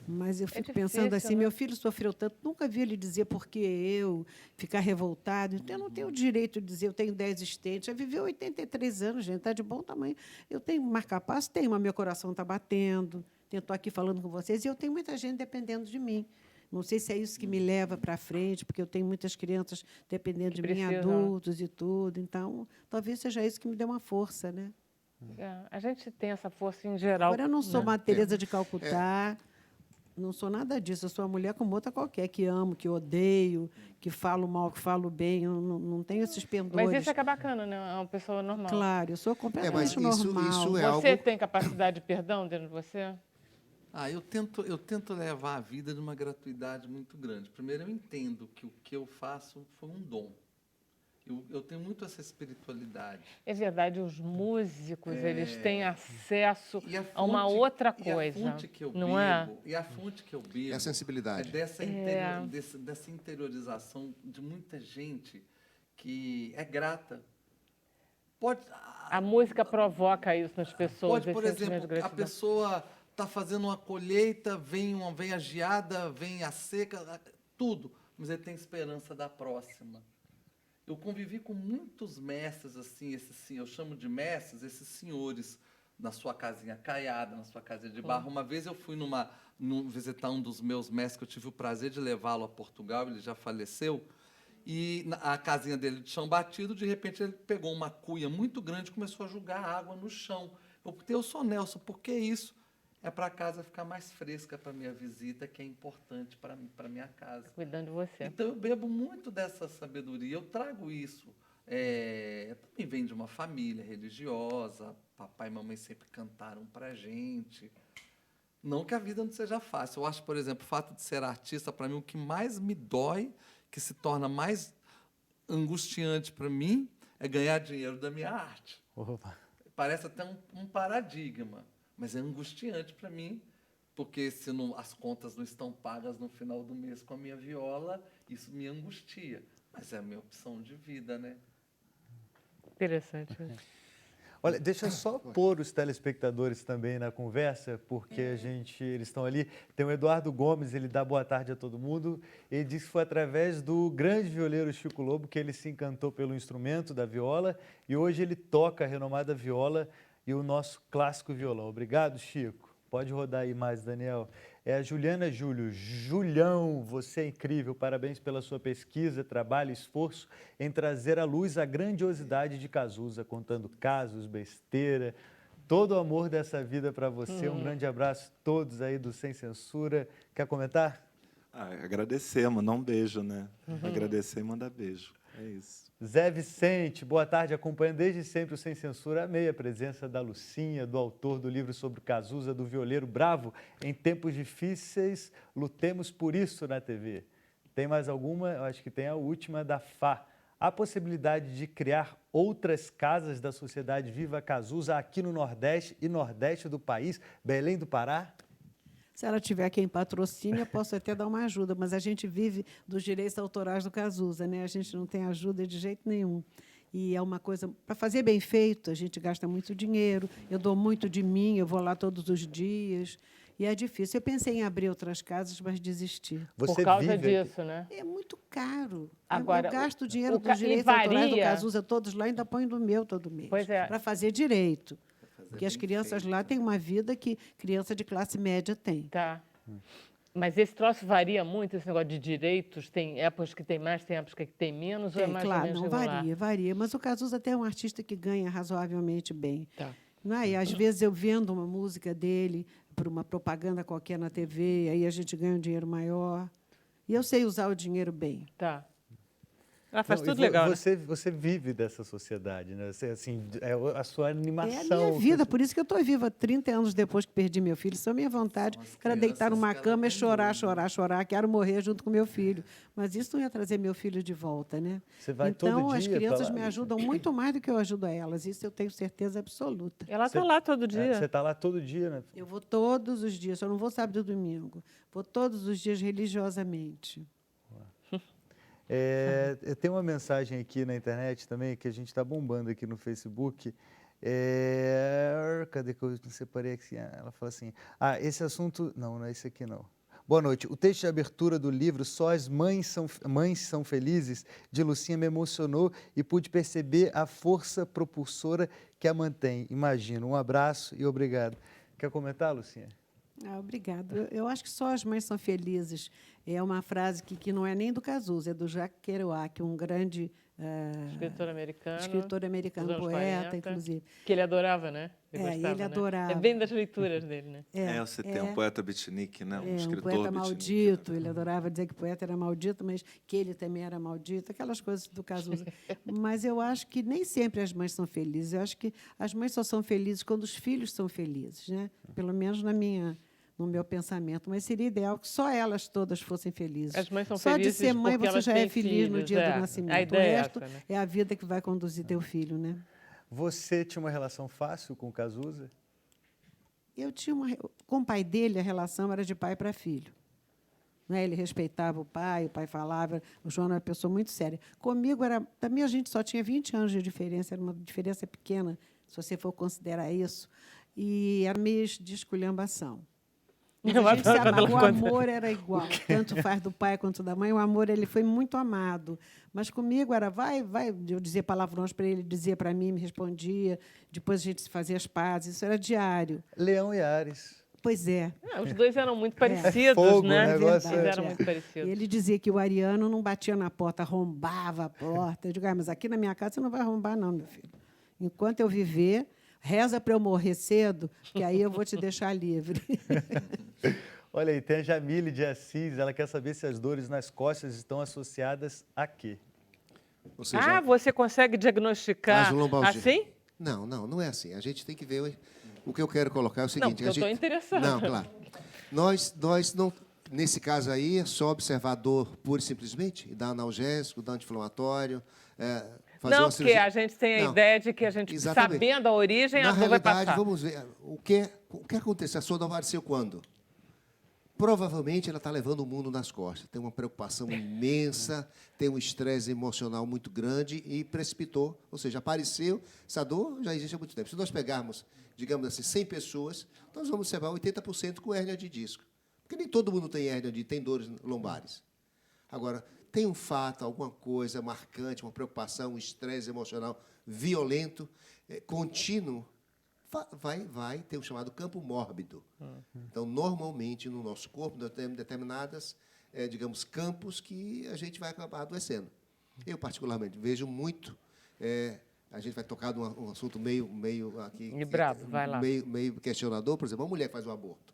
Mas eu fico difícil, pensando assim, né? meu filho sofreu tanto, nunca vi ele dizer por que eu, ficar revoltado. Então, eu não tenho o direito de dizer, eu tenho 10 estentes, já viveu 83 anos, gente, está de bom tamanho. Eu tenho marca-passo, tenho, mas meu coração está batendo, estou aqui falando com vocês, e eu tenho muita gente dependendo de mim. Não sei se é isso que me leva para frente, porque eu tenho muitas crianças dependendo de mim, precisam. adultos e tudo. Então, talvez seja isso que me dê uma força, né? A gente tem essa força em geral. Agora, eu não sou né? uma Teresa de Calcutá, não sou nada disso. Eu sou uma mulher como outra qualquer, que amo, que odeio, que falo mal, que falo bem. Eu não tenho esses pendores. Mas isso é que é bacana, né? É uma pessoa normal. Claro, eu sou mas completamente isso normal. é Você algo... tem capacidade de perdão dentro de você? Eu tento levar a vida de uma gratuidade muito grande. Primeiro, eu entendo que o que eu faço foi um dom. Eu tenho muito essa espiritualidade. É verdade, os músicos, eles têm acesso E a uma outra e a coisa, fonte que eu não bebo, é? E a fonte que eu bebo É a sensibilidade. é dessa interiorização de muita gente que é grata. Pode, A música provoca isso nas pessoas, Pode, por esse sentimento exemplo, de a gratidão. pessoa está fazendo uma colheita, vem a geada, vem a seca, tudo, mas ele tem esperança da próxima. eu convivi com muitos mestres, assim, eu chamo de mestres, esses senhores, na sua casinha caiada, na sua casinha de barro. Uma vez eu fui visitar um dos meus mestres, que eu tive o prazer de levá-lo a Portugal, ele já faleceu, e a casinha dele de chão batido, de repente ele pegou uma cuia muito grande e começou a jogar água no chão. Eu sou Nelson, por que isso? É para a casa ficar mais fresca para a minha visita, que é importante para a minha casa. Cuidando de você. Então, eu bebo muito dessa sabedoria, eu trago isso. Eu também venho de uma família religiosa, papai e mamãe sempre cantaram para a gente. Não que a vida não seja fácil. Eu acho, por exemplo, o fato de ser artista, para mim, o que mais me dói, que se torna mais angustiante para mim, é ganhar dinheiro da minha arte. Opa. Parece até um paradigma, mas é angustiante para mim, porque se as contas não estão pagas no final do mês com a minha viola, isso me angustia. Mas é a minha opção de vida, né? Interessante. Olha, deixa eu só pôr os telespectadores também na conversa, porque eles estão ali. Tem o Eduardo Gomes, ele dá boa tarde a todo mundo. Ele diz que foi através do grande violeiro Chico Lobo que ele se encantou pelo instrumento da viola e hoje ele toca a renomada viola e o nosso clássico violão. Obrigado, Chico. Pode rodar aí mais, Daniel. É a Juliana Júlio. Julião, você é incrível. Parabéns pela sua pesquisa, trabalho e esforço em trazer à luz a grandiosidade de Cazuza, contando casos, besteira, todo o amor dessa vida para você. Um grande abraço a todos aí do Sem Censura. Quer comentar? Agradecer, mandar um beijo, né? Agradecer e mandar beijo. É isso. Zé Vicente, boa tarde. Acompanhando desde sempre o Sem Censura. Amei a presença da Lucinha, do autor do livro sobre Cazuza, do violeiro bravo. Em tempos difíceis, lutemos por isso na TV. Tem mais alguma? Eu acho que tem a última, da Fá. Há possibilidade de criar outras casas da Sociedade Viva Cazuza aqui no Nordeste e Nordeste do país, Belém do Pará? Se ela tiver quem patrocine, eu posso até dar uma ajuda, mas a gente vive dos direitos autorais do Cazuza, né? A gente não tem ajuda de jeito nenhum. E é uma coisa, para fazer bem feito, a gente gasta muito dinheiro, eu dou muito de mim, eu vou lá todos os dias, e é difícil. Eu pensei em abrir outras casas, mas desisti. Por causa disso, né? É muito caro. Agora, eu gasto dinheiro dos direitos autorais do Cazuza todos lá, ainda ponho do meu todo mês, para fazer direito. Porque as crianças lá têm uma vida que criança de classe média tem. Tá. Mas esse troço varia muito, esse negócio de direitos? Tem épocas que tem mais, tem épocas que tem menos? Ou é mais claro, ou menos não regular? varia. Mas o Cazuza até é um artista que ganha razoavelmente bem. Tá. Não é? E às vezes eu vendo uma música dele por uma propaganda qualquer na TV, aí a gente ganha um dinheiro maior. E eu sei usar o dinheiro bem. Tá. Ela faz Não, tudo legal, você vive dessa sociedade, né? Você, assim, é a sua animação. É a minha vida, por isso que eu estou viva 30 anos depois que perdi meu filho. Isso é a minha vontade. Era deitar numa cama e chorar. Quero morrer junto com meu filho. Mas isso não ia trazer meu filho de volta, né? Você vai então, todo dia as crianças pra lá? me ajudam muito mais do que eu ajudo a elas. Isso eu tenho certeza absoluta. Ela está lá todo dia. Você está lá todo dia, né? Eu vou todos os dias, só não vou sábado e domingo. Vou todos os dias religiosamente. Eu tenho uma mensagem aqui na internet também, que a gente está bombando aqui no Facebook. Cadê que eu separei aqui? Ela fala assim, esse assunto... Não é esse aqui, não. Boa noite. O texto de abertura do livro Só as Mães São Felizes, de Lucinha, me emocionou e pude perceber a força propulsora que a mantém. Imagino. Um abraço e obrigado. Quer comentar, Lucinha? Obrigada. Eu acho que só as mães são felizes. É uma frase que não é nem do Cazuza, é do Jacques Kerouac, um grande escritor americano, poeta, 40, inclusive. Que ele adorava, né? Ele adorava. É bem das leituras dele, né? Você tem um poeta beatnik, né? Um escritor poeta beatnik, maldito. né? Ele adorava dizer que o poeta era maldito, mas que ele também era maldito. Aquelas coisas do Cazuza. Mas eu acho que nem sempre as mães são felizes. Eu acho que as mães só são felizes quando os filhos são felizes, né? Pelo menos no meu pensamento, mas seria ideal que só elas todas fossem felizes. As mães são só felizes de ser mãe você já é feliz filhos, no dia do nascimento. A ideia o resto é essa, né? é a vida que vai conduzir teu filho, né? Você tinha uma relação fácil com o Cazuza? Eu tinha com o pai dele, a relação era de pai para filho. Né? Ele respeitava o pai falava, o João era uma pessoa muito séria. Comigo, também a gente só tinha 20 anos de diferença, era uma diferença pequena, se você for considerar isso, e era meio de esculhambação. Mas Eu a gente se adoro quando amava, ela o conta. amor era igual, tanto faz do pai quanto da mãe, o amor ele foi muito amado. Mas comigo era vai, eu dizia palavrões para ele, dizia para mim, me respondia, depois a gente se fazia as pazes, isso era diário. Leão e Ares. Pois é. Os dois eram muito parecidos, fogo, né? o negócio Eles é- eram muito parecidos. E ele dizia que o ariano não batia na porta, arrombava a porta. Eu digo, mas aqui na minha casa você não vai arrombar, não, meu filho. Enquanto eu viver, reza para eu morrer cedo, que aí eu vou te deixar livre. Olha aí, tem a Jamile de Assis, ela quer saber se as dores nas costas estão associadas a quê? Ou seja, Você consegue diagnosticar as lombalgias. assim? Não é assim. A gente tem que ver. O que eu quero colocar é o Não, seguinte. porque eu estou interessada. Não, claro. Nós não, nesse caso aí, é só observar a dor pura e simplesmente, e dar analgésico, dar anti-inflamatório, fazer Não, uma porque cirurgia. a gente tem a Não. ideia de que a gente, Exatamente. sabendo a origem, Na a dor vai realidade, passar. vamos ver o que aconteceu. A sua dor apareceu quando? Provavelmente ela está levando o mundo nas costas. Tem uma preocupação imensa, tem um estresse emocional muito grande e precipitou. Ou seja, apareceu, essa dor já existe há muito tempo. Se nós pegarmos, digamos assim, 100 pessoas, nós vamos observar 80% com hérnia de disco. Porque nem todo mundo tem dores lombares. Agora, tem um fato, alguma coisa marcante, uma preocupação, um estresse emocional violento, contínuo, vai ter o chamado campo mórbido. Então, normalmente, no nosso corpo, nós temos determinadas, digamos, campos que a gente vai acabar adoecendo. Eu, particularmente, vejo muito... a gente vai tocar num assunto meio aqui... E brabo, vai lá. Meio questionador, por exemplo, uma mulher que faz um aborto.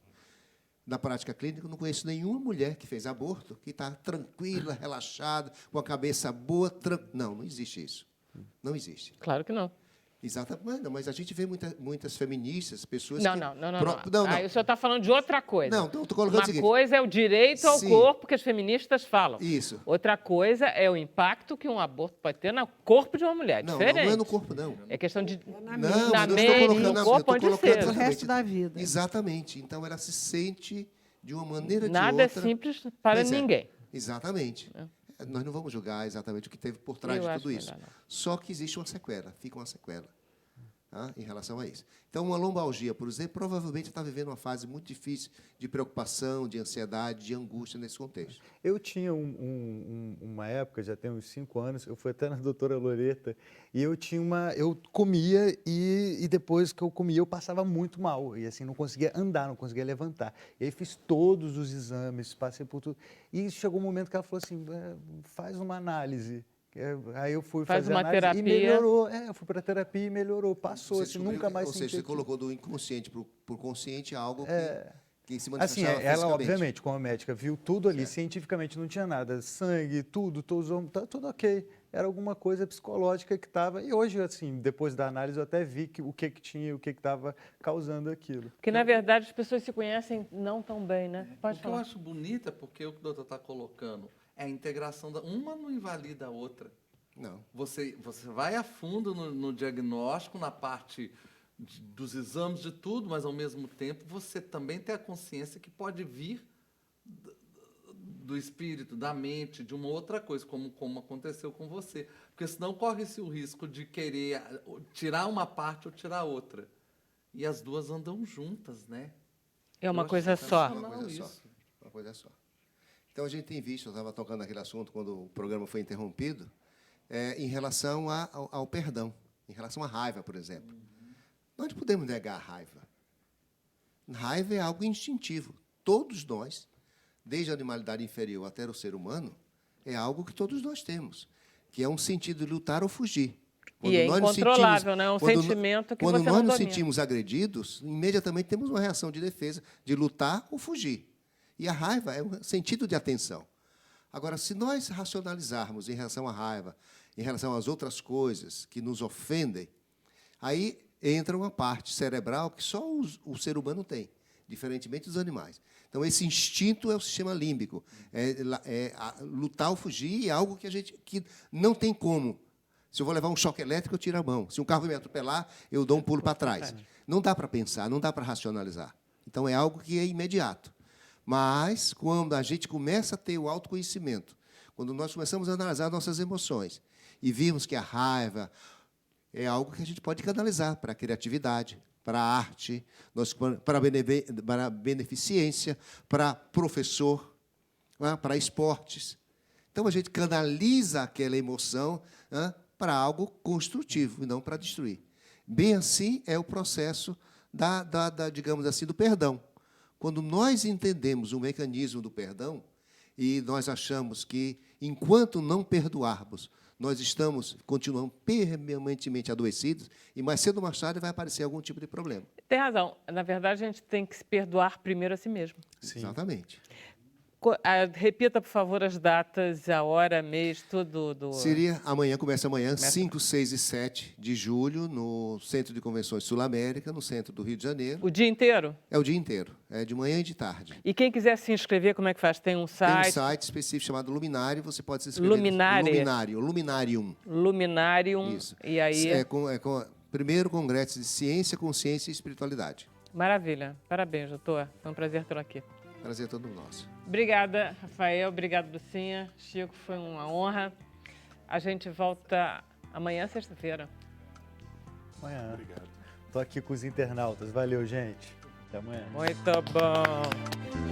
Na prática clínica, eu não conheço nenhuma mulher que fez aborto que está tranquila, relaxada, com a cabeça boa. Não existe isso. Não existe. Claro que não. Exatamente, mas a gente vê muitas feministas, pessoas Não. que... Aí o senhor está falando de outra coisa. Não, estou colocando o Uma seguinte... coisa é o direito ao Sim. corpo que as feministas falam. Isso. Outra coisa é o impacto que um aborto pode ter no corpo de uma mulher. Não Diferente. não é no corpo, não. É questão de... Não, na mas eu estou mente, colocando... no corpo, onde seja. O resto da vida. Exatamente. Então, ela se sente de uma maneira ou de Nada é outra... simples para Pois é. ninguém. Exatamente. Nós não vamos julgar exatamente o que teve por trás Eu de acho tudo isso. melhor não. Só que existe uma sequela, fica uma sequela em relação a isso. Então, uma lombalgia, por exemplo, provavelmente está vivendo uma fase muito difícil de preocupação, de ansiedade, de angústia nesse contexto. Eu tinha uma época, já tem uns 5 anos, eu fui até na doutora Loreta, e eu comia e depois que eu comia eu passava muito mal, e assim, não conseguia andar, não conseguia levantar. E aí fiz todos os exames, passei por tudo, e chegou um momento que ela falou assim, faz uma análise. Aí eu fui Faz fazer uma análise terapia. e melhorou. Eu fui para a terapia e melhorou, passou, Você assim, descobriu nunca mais Ou seja, senti você aquilo. colocou do inconsciente para o consciente algo que se Assim, manifestava ela, fisicamente. obviamente, como médica, viu tudo ali, cientificamente não tinha nada, sangue, tudo, tá tudo ok. Era alguma coisa psicológica que estava... E hoje, assim, depois da análise, eu até vi o que tinha, o que estava causando aquilo. Porque, na verdade, as pessoas se conhecem não tão bem, né? Pode O que eu falar. acho bonito é porque o que o doutor está colocando é a integração uma não invalida a outra. Não. Você vai a fundo no diagnóstico, na parte dos exames, de tudo, mas, ao mesmo tempo, você também tem a consciência que pode vir do espírito, da mente, de uma outra coisa, como aconteceu com você. Porque senão corre-se o risco de querer tirar uma parte ou tirar outra. E as duas andam juntas, né? É uma Eu acho coisa só. sensacional Uma coisa só. isso. Uma coisa só. Então, a gente tem visto, eu estava tocando naquele assunto quando o programa foi interrompido, em relação ao perdão, em relação à raiva, por exemplo. Nós não podemos negar a raiva. Raiva é algo instintivo. Todos nós, desde a animalidade inferior até o ser humano, é algo que todos nós temos, que é um sentido de lutar ou fugir. E é incontrolável, né? É um sentimento que você não Quando nós nos domina. sentimos agredidos, imediatamente temos uma reação de defesa, de lutar ou fugir. E a raiva é um sentido de atenção. Agora, se nós racionalizarmos em relação à raiva, em relação às outras coisas que nos ofendem, aí entra uma parte cerebral que só o ser humano tem, diferentemente dos animais. Então, esse instinto é o sistema límbico. Lutar ou fugir é algo que não tem como. Se eu vou levar um choque elétrico, eu tiro a mão. Se um carro me atropelar, eu dou um pulo para trás. Não dá para pensar, não dá para racionalizar. Então, é algo que é imediato. Mas, quando a gente começa a ter o autoconhecimento, quando nós começamos a analisar nossas emoções e vimos que a raiva é algo que a gente pode canalizar para a criatividade, para a arte, para a beneficência, para professor, para esportes. Então, a gente canaliza aquela emoção para algo construtivo e não para destruir. Bem assim é o processo digamos assim, do perdão. Quando nós entendemos o mecanismo do perdão e nós achamos que, enquanto não perdoarmos, nós continuamos permanentemente adoecidos e mais cedo ou mais tarde vai aparecer algum tipo de problema. Tem razão. Na verdade, a gente tem que se perdoar primeiro a si mesmo. Sim. Exatamente. Repita, por favor, as datas, a hora, mês, tudo. Começa amanhã, 5, 6 e 7 de julho, no Centro de Convenções Sul-América, no centro do Rio de Janeiro. O dia inteiro? É o dia inteiro, é de manhã e de tarde. E quem quiser se inscrever, como é que faz? Tem um site? Tem um site específico chamado Luminário, você pode se inscrever. Luminarium. Luminarium. Isso. E aí? Primeiro Congresso de Ciência, Consciência e Espiritualidade. Maravilha. Parabéns, doutor. Foi um prazer tê-lo aqui. Prazer todo nosso. Obrigada, Rafael. Obrigado, Lucinha. Chico, foi uma honra. A gente volta amanhã, sexta-feira. Amanhã. Obrigado. Estou aqui com os internautas. Valeu, gente. Até amanhã. Muito bom.